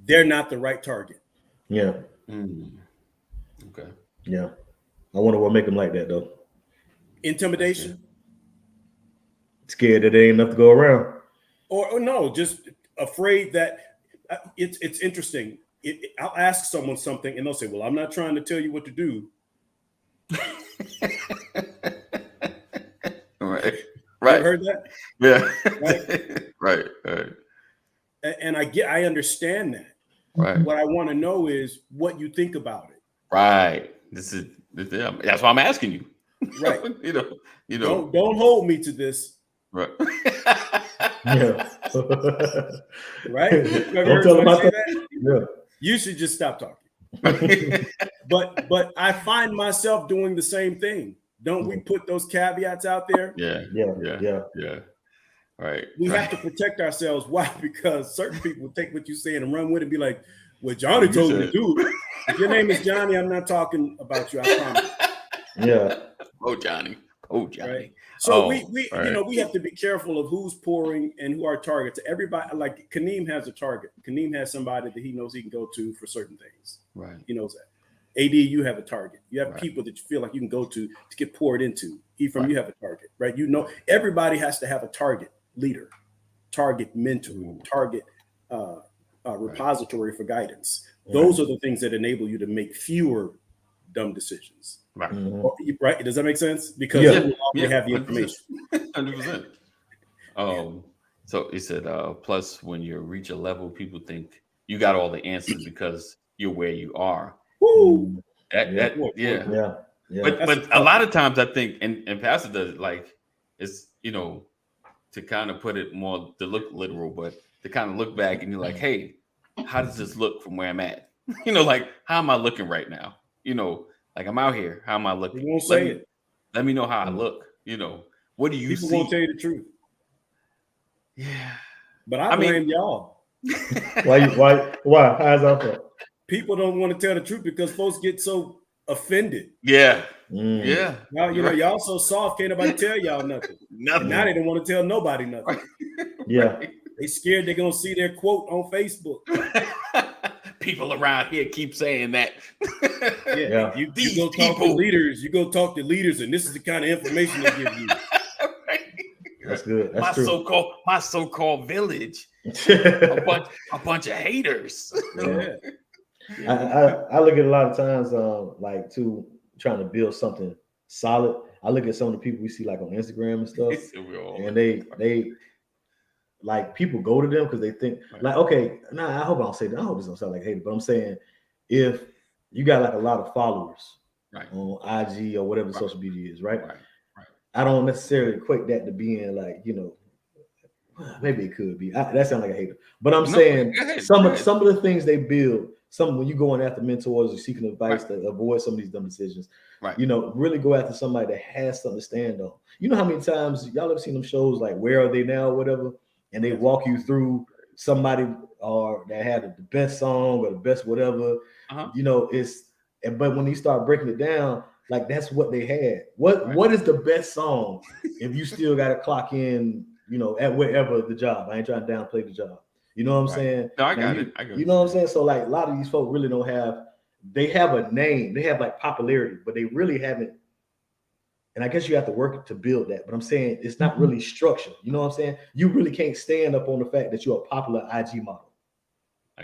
they're not the right target. Yeah. Okay. Yeah. I wonder what make them like that though. Intimidation. Scared that there ain't enough to go around. Or no, just afraid that it's interesting. I'll ask someone something and they'll say, well, I'm not trying to tell you what to do. Right. You ever heard that? Yeah. Right. And I understand that. Right. What I want to know is what you think about it. Right. That's why I'm asking you. Right. you know. Don't hold me to this. Right. Yeah. Right. You ever Don't heard tell them somebody I say that? Yeah. You should just stop talking. But I find myself doing the same thing. Don't we put those caveats out there? Yeah. Right. We have to protect ourselves. Why? Because certain people take what you say and run with it and be like, well, Johnny told me to do it. If your name is Johnny, I'm not talking about you. I promise. Yeah. Oh, Johnny. Right. So we have to be careful of who's pouring and who are targets. Everybody, like Kaneem has a target. Kaneem has somebody that he knows he can go to for certain things. Right. He knows that. AD, you have a target. You have people that you feel like you can go to get poured into. Ephraim, you have a target, right? You know, everybody has to have a target leader, target mentor, target repository for guidance. Those are the things that enable you to make fewer dumb decisions. Right. Right? Does that make sense? Because you already have the information. 100%. So he said, plus when you reach a level, people think you got all the answers because you're where you are. Woo! Yeah. But a lot of times I think, and Pastor does, like, it's, to kind of put it more to look literal, but to kind of look back and you're like, hey, how does this look from where I'm at? Like, how am I looking right now? Like, I'm out here. How am I looking? You won't say it. Let me know how I look. What do you see? People won't tell you the truth. Yeah. But I blame y'all. Why? How's that for? People don't want to tell the truth because folks get so offended. Yeah. Yeah. Now, y'all so soft, can't nobody tell y'all nothing. And now they don't want to tell nobody nothing. Yeah. They scared they're going to see their quote on Facebook. People around here keep saying that. Yeah. You go talk to leaders. You go talk to leaders, and this is the kind of information they give you. That's good. That's my so-called village. a bunch of haters. Yeah. I look at a lot of times, like trying to build something solid. I look at some of the people we see like on Instagram and stuff, and they like people go to them because they think like, okay, I hope I don't say that. I hope this don't sound like a hater, but I'm saying if you got like a lot of followers on IG or whatever social media is, right? I don't necessarily equate that to being like, maybe it could be. That sounds like a hater, but I'm saying some of the things they build. When you going after mentors or seeking advice to avoid some of these dumb decisions, really go after somebody that has something to stand on. You know how many times y'all ever seen them shows like Where Are They Now or whatever, and they walk you through somebody or that had the best song or the best whatever. But when you start breaking it down, like that's what they had. What is the best song if you still got to clock in, at wherever the job? I ain't trying to downplay the job. You know what I'm saying? No, I got it. You know what I'm saying? So like a lot of these folks really don't have, they have a name, they have like popularity, but they really haven't. And I guess you have to work to build that. But I'm saying it's not really structured. You know what I'm saying? You really can't stand up on the fact that you're a popular IG model.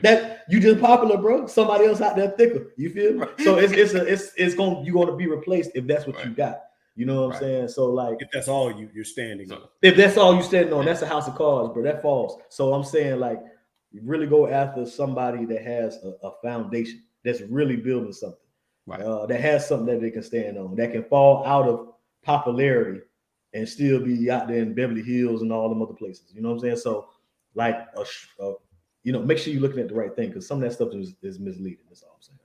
That you just popular, bro. Somebody else out there thicker. You feel me? So you're gonna be replaced if that's what you got. You know what I'm saying? So like, if that's all you're standing on. If that's all you're standing on, that's a house of cards, bro. That falls. So I'm saying like, you really go after somebody that has a foundation that's really building something, that has something that they can stand on, that can fall out of popularity and still be out there in Beverly Hills and all them other places. You know what I'm saying? So like, make sure you're looking at the right thing because some of that stuff is misleading. That's all I'm saying.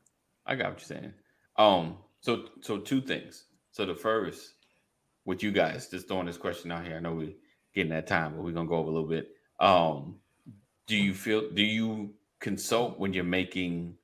I got what you're saying. So two things. So the first, with you guys, just throwing this question out here. I know we're getting that time, but we're gonna go over a little bit. Do you consult when you're making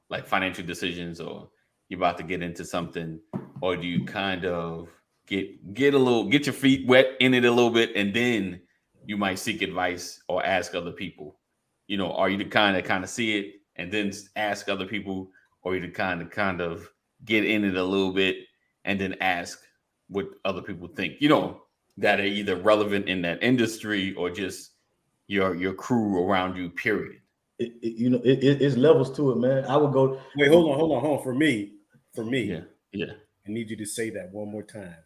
like financial decisions, or you're about to get into something, or do you kind of get your feet wet in it a little bit, and then you might seek advice or ask other people? You know, are you the kind of see it and then ask other people, or you the kind of get in it a little bit and then ask what other people think? You know, that are either relevant in that industry or just your crew around you. Period. It's levels to it, man. I would go. Wait, hold on. For me, Yeah. I need you to say that one more time,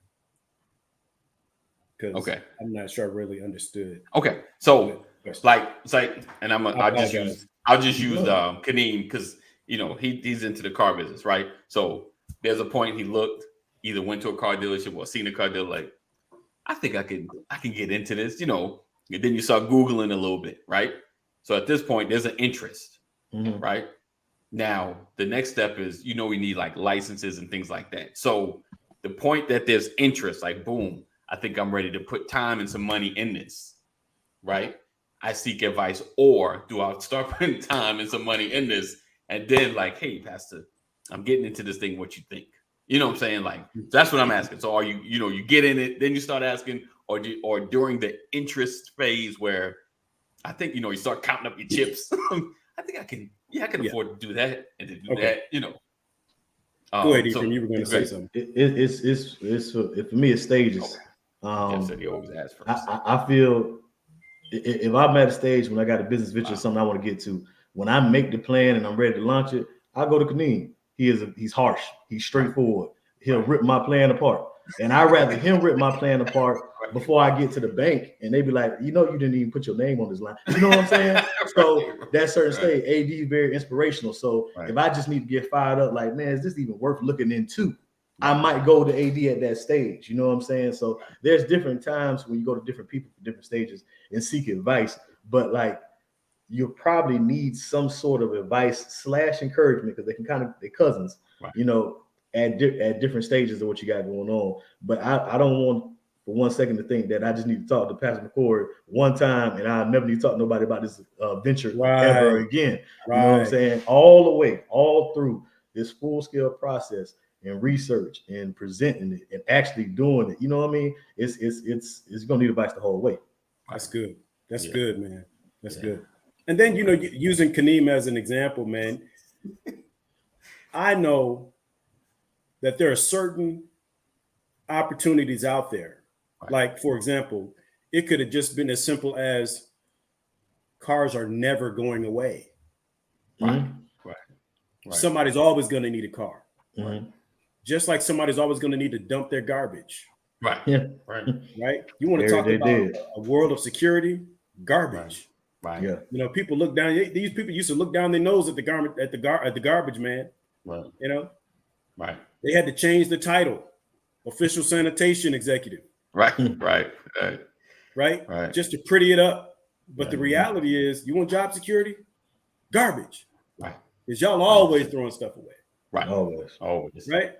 because Okay. I'm not sure I really understood. Okay. So Question. like it's like, and I'll just use No. Kadeem, because you know he's into the car business, right? So there's a point he looked, either went to a car dealership or seen a car dealer, like, I think I can get into this, you know. And then you start Googling a little bit, right? So at this point, there's an interest, right? Now the next step is, you know, we need like licenses and things like that. So the point that there's interest, like boom, I think I'm ready to put time and some money in this, right? I seek advice, or do I start putting time and some money in this, and then like, hey, Pastor, I'm getting into this thing. What you think? You know what I'm saying? Like, that's what I'm asking. So are you, you know, you get in it, then you start asking, or during the interest phase where I think, you know, you start counting up your chips. I think I can afford to do that and to do that, you know. Go ahead, Ephraim. You were going to say something. It's for me, it's stages. Jeff said he always asks first. I feel if I'm at a stage when I got a business venture, something I want to get to, when I make the plan and I'm ready to launch it, I go to Kaneem. He's harsh. He's straightforward. He'll rip my plan apart. And I'd rather him rip my plan apart before I get to the bank and they be like, you know, you didn't even put your name on this line. You know what I'm saying? So that certain stage, AD is very inspirational. So if I just need to get fired up, like, man, is this even worth looking into? I might go to AD at that stage. You know what I'm saying? So there's different times when you go to different people for different stages and seek advice. But like, you'll probably need some sort of advice / encouragement, because they can they're cousins, you know, at different stages of what you got going on. But I don't want for 1 second to think that I just need to talk to Pastor McCord one time and I never need to talk to nobody about this venture ever again. You know what I'm saying? All the way, all through this full scale process and research and presenting it and actually doing it. You know what I mean? It's gonna need advice the whole way. That's good. That's good, man. That's good. And then, you know, using Kaneem as an example, man, I know that there are certain opportunities out there. Like, for example, it could have just been as simple as cars are never going away. Right. Somebody's always going to need a car. Mm-hmm. Just like somebody's always going to need to dump their garbage. Right. Right. You want to talk about a world of security? Garbage. Right. Yeah. You know, people look down. These people used to look down their nose at the garbage man. Right. You know. Right. They had to change the title, official sanitation executive. Right. Just to pretty it up. But the reality is, you want job security? Garbage. Right. Because y'all always throwing stuff away. Right. Always. Right.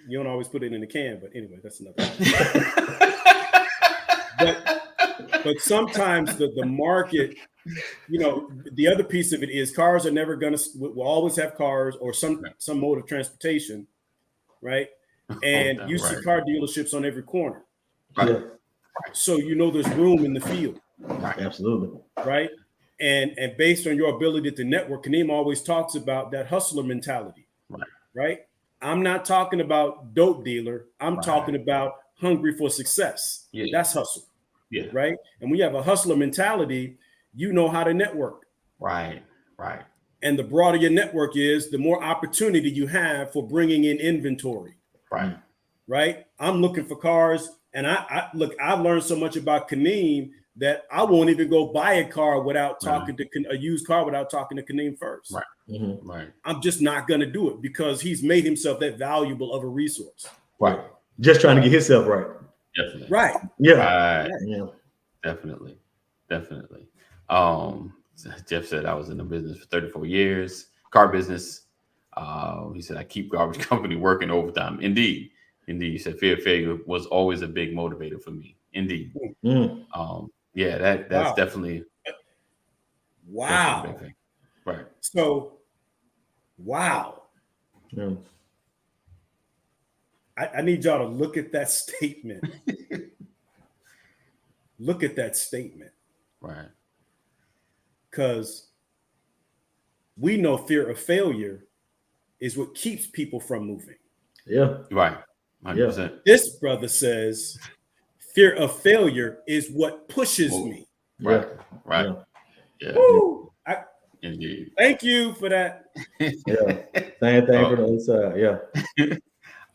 You don't always put it in the can, but anyway, that's another thing. But sometimes the market, you know, the other piece of it is cars are never we'll always have cars or some mode of transportation, right? And you see car dealerships on every corner. Right. So you know there's room in the field. Right. Absolutely. Right. And based on your ability to network, Kaneem always talks about that hustler mentality. Right. I'm not talking about dope dealer. I'm talking about hungry for success. Yeah. That's hustle. Yeah. Right. And when you have a hustler mentality, you know how to network. Right. And the broader your network is, the more opportunity you have for bringing in inventory. Right. I'm looking for cars. And I've learned so much about Kaneem that I won't even go buy a car without talking to a used car without talking to Kaneem first. Right. Mm-hmm. Right. I'm just not going to do it because he's made himself that valuable of a resource. Right. Just trying to get himself right. Definitely. Right. Yeah. Right. Yeah. Definitely. Jeff said I was in the business for 34 years, car business. He said I keep garbage company working overtime. Indeed. He said fear of failure was always a big motivator for me. Indeed. That's definitely wow. Definitely a big thing. Right. So Wow. Yeah. I need y'all to look at that statement. Look at that statement. Right. Because we know fear of failure is what keeps people from moving. Yeah. Right. 100%. This brother says fear of failure is what pushes Move. me. Right. Yeah. Right. Yeah. Yeah. Woo! Indeed. Thank you for that. Yeah. Same thing for the other side. Yeah.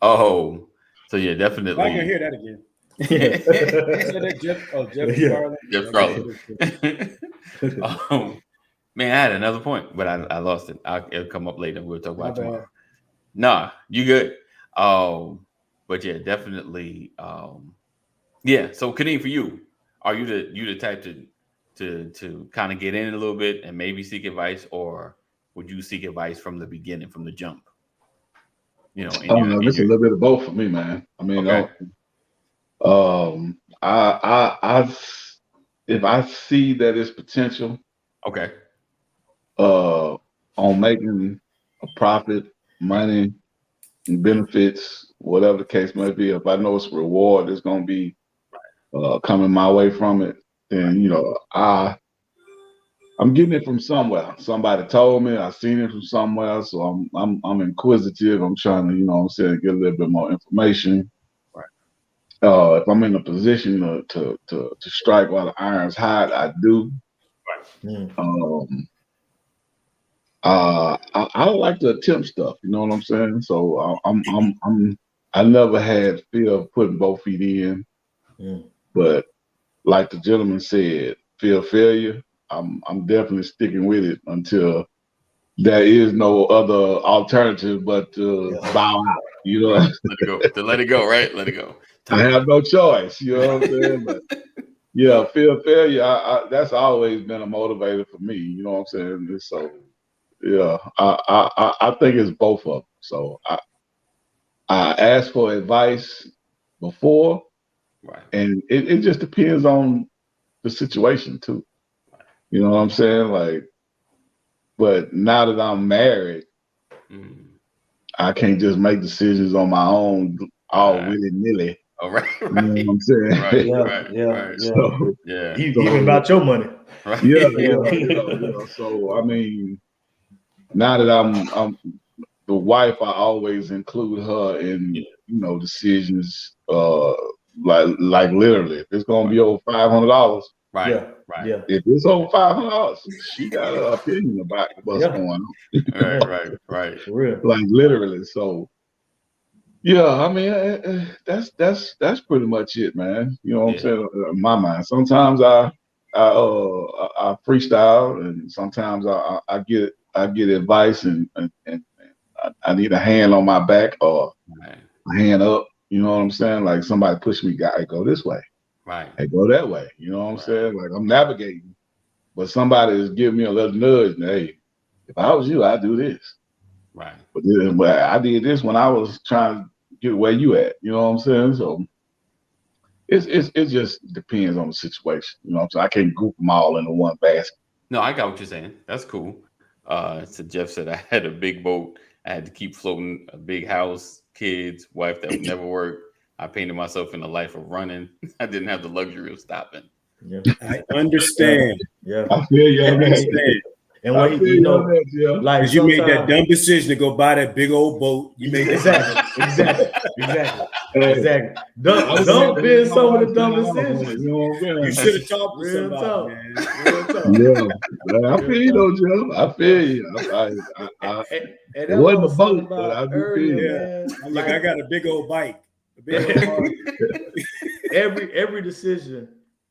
Oh, so yeah, I can definitely. hear that again. Yeah. Who said that? Jeff? Oh, Jeff Yeah. Garland. Jeff Okay. Garland. Man, I had another point, but I lost it. It'll come up later. We'll talk My about it tomorrow. bad. Nah, you good. But yeah, definitely. Yeah. So, Kadeem, for you, are you the type to kind of get in a little bit and maybe seek advice, or would you seek advice from the beginning, from the jump? You know, I don't know. It's a little bit of both for me, man. I mean, okay. I if I see that it's potential, Okay. on making a profit, money, and benefits, whatever the case may be, if I know it's a reward, it's gonna be coming my way from it, then I'm getting it from somewhere. Somebody told me, I seen it from somewhere, so I'm inquisitive. I'm trying to, get a little bit more information. Right. If I'm in a position to strike while the iron's hot, I do. Right. I don't like to attempt stuff. You know what I'm saying? So I never had fear of putting both feet in, but like the gentleman said, fear of failure. I'm definitely sticking with it until there is no other alternative but to bow out. You know, Right. Let it go. To let it go. Right. Let it go. I have no choice. You know what I'm saying? But yeah, fear of failure. That's always been a motivator for me. You know what I'm saying? And so yeah, I think it's both of them. So I asked for advice before, Right. and it just depends on the situation too. You know what I'm saying? Like, but now that I'm married, I can't just make decisions on my own all willy-nilly. All right. You know what I'm saying? Right. Yeah. Right. Yeah. Right. Yeah. So, Yeah. Even about your money. Right. yeah. Yeah. So I mean, now that I'm the wife, I always include her in decisions. Like literally, if it's gonna be over $500, Right. Yeah. Right. Yeah. if it's over $500, she got an opinion about what's Yeah. going on. Right. Right. Right. For real. Like literally. So yeah, I mean, that's pretty much it, man. You know what I'm saying? In my mind, sometimes I freestyle, and sometimes I get advice, and I need a hand on my back or Right. a hand up. You know what I'm saying? Like somebody push me, guy, go this way, Right. hey, go that way. You know what I'm saying? Like I'm navigating, but somebody is giving me a little nudge. And, hey, if I was you, I'd do this. Right. But I did this when I was trying to get where you at. You know what I'm saying? So it just depends on the situation. You know what I'm saying? I can't group them all into one basket. No, I got what you're saying. That's cool. So Jeff said I had a big boat. I had to keep floating, a big house, kids, wife that would never work. I painted myself in a life of running. I didn't have the luxury of stopping. Yeah. I understand. Yeah. I feel you on that. And what like because you made that dumb decision to go buy that big old boat. You made exactly. Dumb being some of the dumb decisions. You know what I'm saying? You should have talked to Real somebody, talk. man. Real talk. Yeah, I feel you though, Jeff. I feel you. And it wasn't a boat, but I do feel you. man. Look, I got a big old bike. A big old car. every decision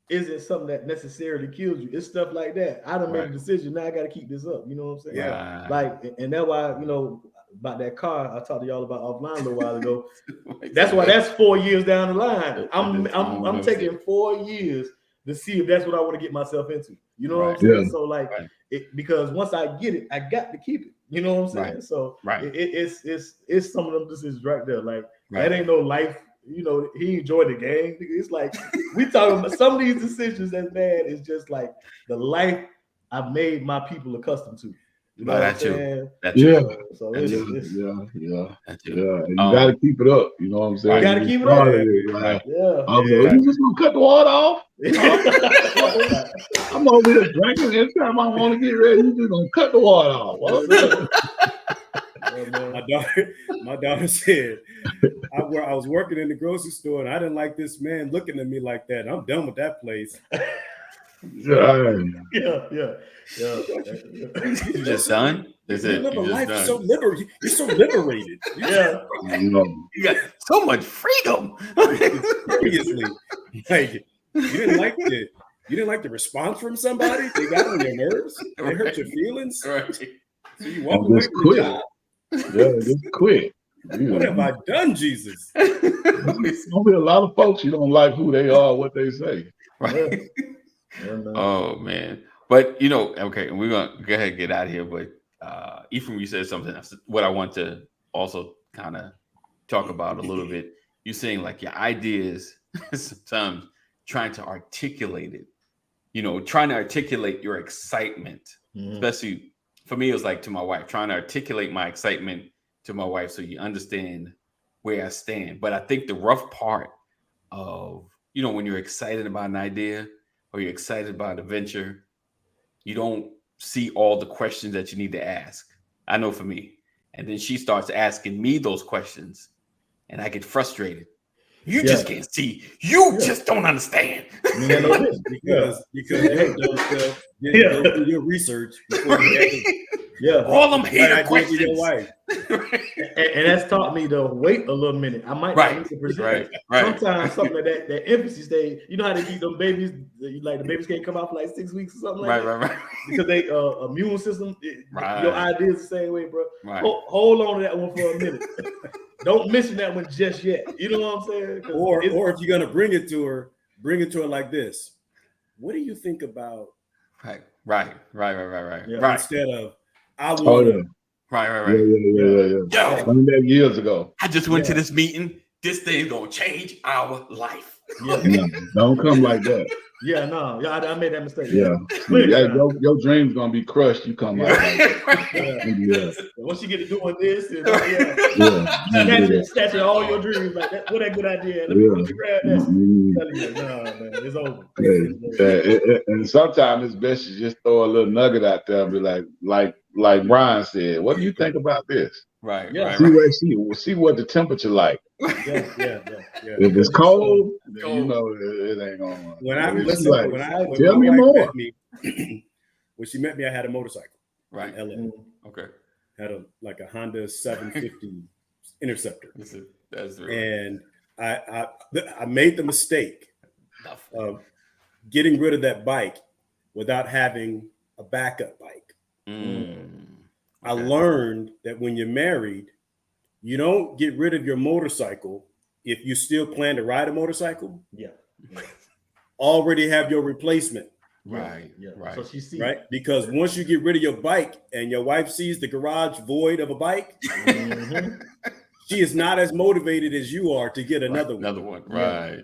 isn't something that necessarily kills you. It's stuff like that. I done made a decision. Now I got to keep this up. You know what I'm saying? Yeah. Like, and that's why, about that car I talked to y'all about offline a little while ago. That's why that's 4 years down the line. I'm taking 4 years to see if that's what I want to get myself into. You know what I'm saying? Yeah. So like, because once I get it, I got to keep it. You know what I'm saying? So it's some of them decisions right there. Like that ain't no life. He enjoyed the game. It's like we talking about some of these decisions that's bad is just like the life I've made my people accustomed to. You know Oh, what that I'm too. saying? That too. Yeah, So That it's, too. it's That too. yeah. And you got to keep it up. You know what I'm saying? Right. Gotta You keep it started up. it, Right. yeah. I was like, Right. you just gonna cut the water off? Huh? I'm over here drinking. Every time I want to get ready, you just gonna cut the water off. My daughter said, I was working in the grocery store and I didn't like this man looking at me like that. I'm done with that place. Yeah. Yeah. You just done? That's You it. live a You just life done. so liberated. You're so liberated. Yeah. You know, You got so much freedom. Seriously, like you didn't like the response from somebody. They got on your nerves. They hurt your feelings. Right. So you walk and away just from the quit. job. Yeah, just quit. What have I done, Jesus? There's gonna be a lot of folks you don't like who they are, what they say. Right. Yeah, man. Oh man. But okay, we're gonna go ahead and get out of here. But Ephraim, you said something else. What I want to also kind of talk about a little bit. You're saying like your ideas sometimes trying to articulate it, trying to articulate your excitement, especially for me, it was like to my wife, trying to articulate my excitement to my wife so you understand where I stand. But I think the rough part of, when you're excited about an idea or you're excited about a venture, you don't see all the questions that you need to ask. I know for me. And then she starts asking me those questions and I get frustrated. You just can't see. You just don't understand. Because you don't do your research before you all them hater questions. Your wife. And that's taught me to wait a little minute. I might not need to present. Right. Sometimes something like that infancy stage, you know how they keep them babies, like the babies can't come out for like 6 weeks or something like that. Right. Because they immune system, your idea is the same way, bro. Right. Hold on to that one for a minute. Don't mention that one just yet. You know what I'm saying? Or if you're gonna bring it to her like this. What do you think about? Right. Yeah. Instead of I want to. Right. Yeah. Done that years ago. I just went to this meeting. This thing's gonna change our life. Yeah. Don't come like that. Yeah, no. Yeah, I made that mistake. Yeah. Your dream's gonna be crushed. You come out like that. Once you get to doing this, snatching all your dreams like that. What a good idea. Let me grab that. No, man, it's over. And sometimes it's best to just throw a little nugget out there and be like Brian said, what do you think about this? Right. See what the temperature like. Yeah. If it's cold, then it ain't gonna. Tell me more. When she met me, I had a motorcycle. Right. In LA. Okay. Had a Honda 750 Interceptor. That's right. And I made the mistake of getting rid of that bike without having a backup bike. Okay. I learned that when you're married, you don't get rid of your motorcycle if you still plan to ride a motorcycle. Yeah. Already have your replacement. Right. So she sees because once you get rid of your bike and your wife sees the garage void of a bike, she is not as motivated as you are to get another one. Right.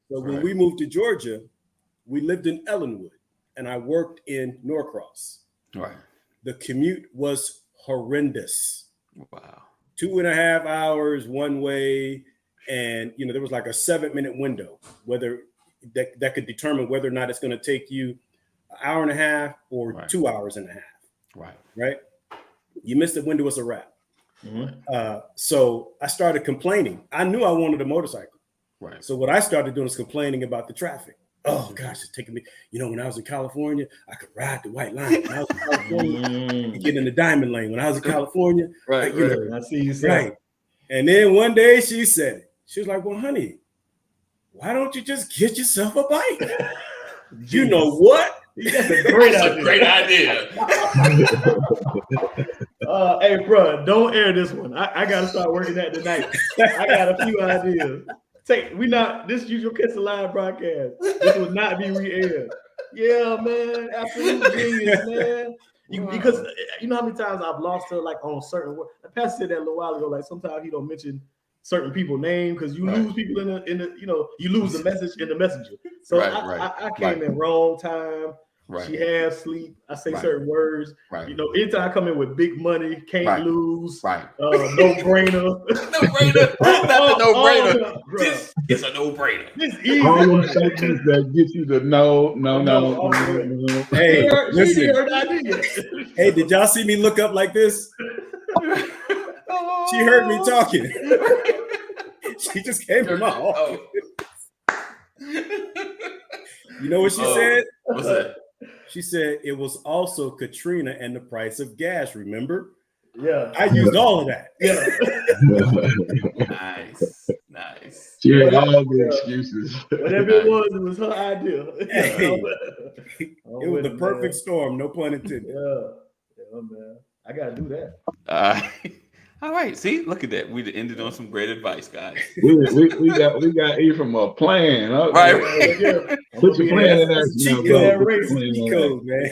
So when we moved to Georgia, we lived in Ellenwood and I worked in Norcross. Right. The commute was horrendous. Wow. 2.5 hours one way. And, there was like a 7-minute window, whether that could determine whether or not it's going to take you an hour and a half or 2 hours and a half. Right. You missed the window, it's a wrap. So I started complaining. I knew I wanted a motorcycle. Right. So what I started doing is complaining about the traffic. Oh gosh, it's taking me. When I was in California, I could ride the white line. When I was in California, get in the diamond lane. When I was in California, right. I see you say. Right. And then one day she said it. She was like, "Well, honey, why don't you just get yourself a bike?" You know what? That's a great idea. Hey, bro, don't air this one. I gotta start working that tonight. I got a few ideas. This usual Kiss Alive broadcast. This will not be re-aired. Yeah, man, absolute genius, man. Because you know how many times I've lost her like on certain words. The pastor said that a little while ago. Like sometimes he don't mention certain people's name because you lose people in the you lose the message in the messenger. So I came in wrong time. Right. She has sleep. I say Right. certain words. Right. You know, anytime I come in with big money, can't Right. lose. Right. No brainer. No brainer. Not the no brainer. Bro. This is a no brainer. This easy All them money. statements that get you to no. Hey, She listen. heard idea. Hey, did y'all see me look up like this? She heard me talking. She just came in my office. You know what she said? What's that? She said it was also Katrina and the price of gas. Remember? Yeah. I used all of that. Yeah. Nice. She had all the excuses. Whatever it was her idea. Hey. It It was the perfect storm, no pun intended. Yeah, man. I gotta do that. All right. See, look at that. We ended on some great advice, guys. we got E from a plan. Huh? Right. Put your plan in there. Cheat code, man.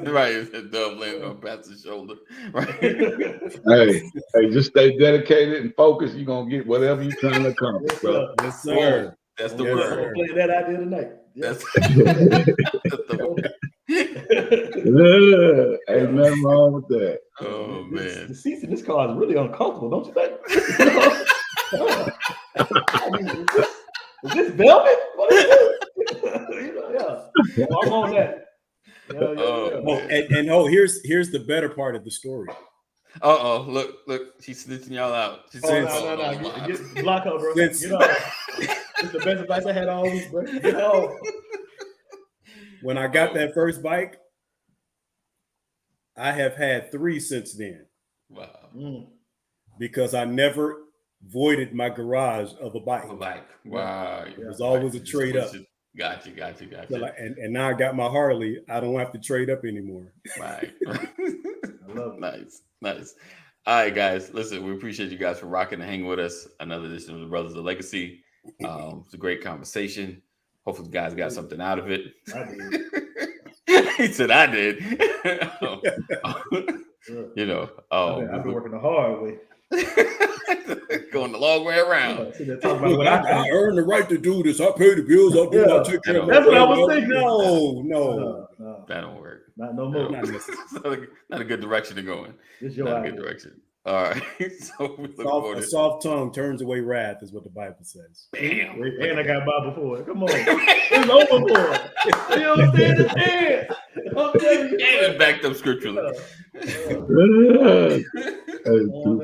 Right. Dove landing on Pat's shoulder. Right. Hey, just stay dedicated and focused. You're gonna get whatever you're trying to accomplish, bro. Yes, sir. That's the Yes, word. sir. Play that idea tonight. That's the word. Ain't nothing wrong with that. Oh man. The seats in this car is really uncomfortable, don't you think? Is this velvet? What is this? Yeah. Well, I'm on that. Yeah. Oh, and here's the better part of the story. Look, she's snitching y'all out. She said, no. Get block her, bro. It's the best advice I had all week, bro. Get off. When I got that first bike, I have had 3 since then. Wow. Because I never voided my garage of a bike. Wow. It was always a trade up. Got you. So and now I got my Harley. I don't have to trade up anymore. Right. I love it. Nice. All right, guys. Listen, we appreciate you guys for rocking and hanging with us. Another edition of the Brothers of Legacy. It's a great conversation. Hopefully, you guys got something out of it. I did. He said, "I did." You know, I've been working the hard way. Going the long way around. I earned the right to do this. I pay the bills. I do. I take care of That's what I was thinking. No. That don't work. Not no more. Not a good direction to go in. It's your Not idea. a good direction. All right. So we look A forward soft tongue turns away wrath, is what the Bible says. Bam. And I got Bible for it. Come on. It's over for it. You know what I'm saying? It's dead. I'm telling you. And it's backed up scripturally.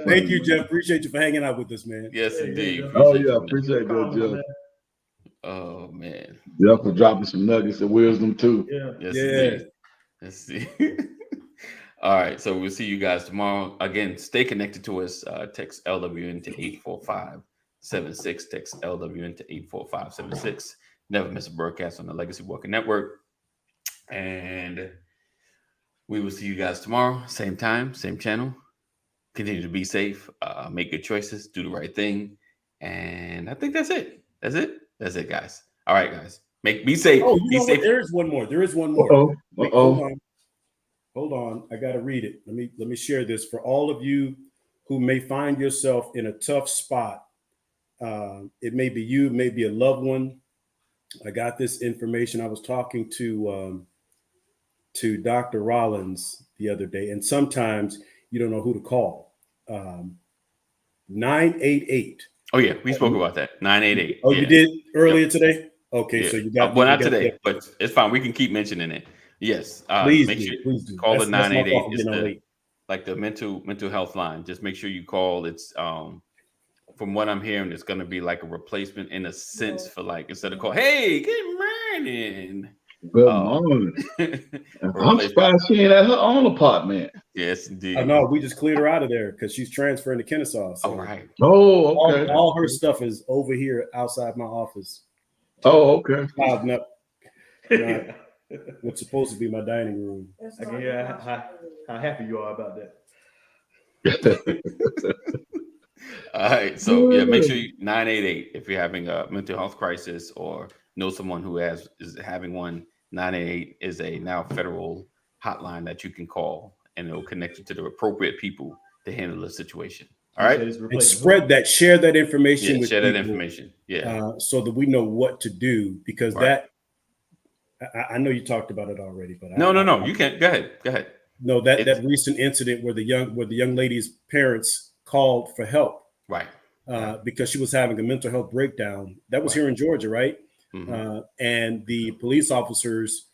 Thank you, Jeff. Appreciate you for hanging out with us, man. Yes, indeed. Appreciate that, Jeff. Oh man. Jeff for dropping some nuggets of wisdom too. Yes, indeed. Let's see. All right, so we'll see you guys tomorrow. Again, stay connected to us. Text LWN to 845-76. Text LWN to 845-76. Never miss a broadcast on the Legacy Walker Network. And we will see you guys tomorrow. Same time, same channel. Continue to be safe. Make good choices. Do the right thing. And I think that's it. That's it, guys. All right, guys. Be safe. Oh, you be know safe. what? There is one more. Uh-oh. Hold on. I got to read it. Let me share this for all of you who may find yourself in a tough spot. It may be you, it may be a loved one. I got this information. I was talking to Dr. Rollins the other day, and sometimes you don't know who to call. 988. Oh yeah, we spoke about that. 988. Oh, yeah. You did earlier today? Okay, yeah. so you got not today, but it's fine. We can keep mentioning it. Yes, please do. Call the 988. It's like the mental health line. Just make sure you call. It's from what I'm hearing, it's going to be like a replacement in a sense for like instead of call, hey, good morning. Good morning. I'm surprised she ain't at her own apartment. Yes, indeed. No, we just cleared her out of there because she's transferring to Kennesaw. So all right. Oh, okay. All her stuff is over here outside my office. Oh, okay. Piling up. What's supposed to be my dining room. I can hear how happy you are about that. All right. So yeah, make sure 988 if you're having a mental health crisis or know someone who is having one. 988 is a now federal hotline that you can call, and it'll connect you to the appropriate people to handle the situation. All right. And share that information with share people, that information. Yeah. So that we know what to do, because I know you talked about it already, but No. You can't. Go ahead. Go ahead. No, that recent incident where the young lady's parents called for help, Right. because she was having a mental health breakdown. That was Right. here in Georgia, right? Mm-hmm. And the police officers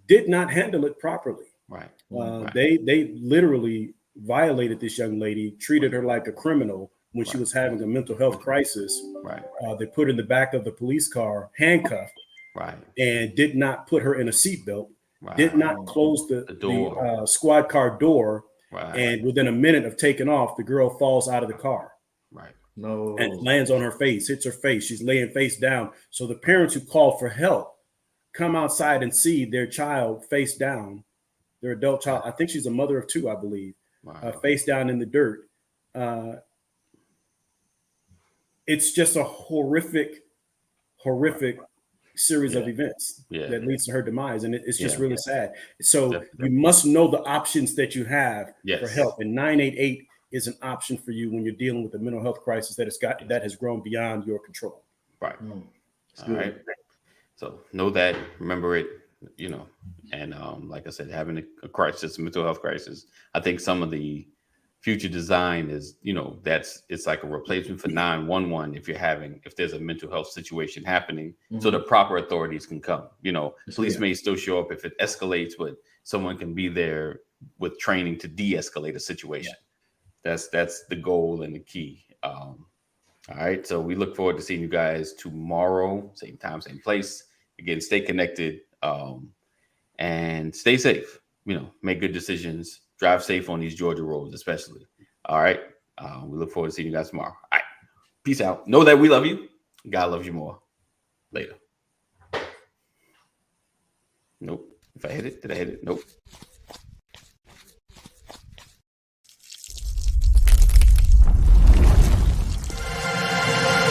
did not handle it properly. Right. Right. They literally violated this young lady, treated her like a criminal when she was having a mental health crisis. Right. They put her in the back of the police car, handcuffed, Right. and did not put her in a seatbelt. Right. Did not close the door. squad car door. Right. And within a minute of taking off, the girl falls out of the car. Right. No. And lands on her face, hits her face. She's laying face down. So the parents who call for help come outside and see their child face down, their adult child. I think she's a mother of two, I believe, face down in the dirt. It's just a horrific series of events that leads to her demise. And it's just really sad. So you must know the options that you have for help. And 988 is an option for you when you're dealing with a mental health crisis that has grown beyond your control. Right. All right. So know that, remember it, and like I said, having a crisis, a mental health crisis. I think some of the future design is, it's like a replacement for 911 if there's a mental health situation happening, so the proper authorities can come. Police may still show up if it escalates, but someone can be there with training to de-escalate a situation. That's the goal and the key. All right. So we look forward to seeing you guys tomorrow, same time, same place. Again, stay connected, and stay safe. Make good decisions. Drive safe on these Georgia roads, especially. All right. We look forward to seeing you guys tomorrow. All right. Peace out. Know that we love you. God loves you more. Later. Nope. If I hit it, did I hit it? Nope.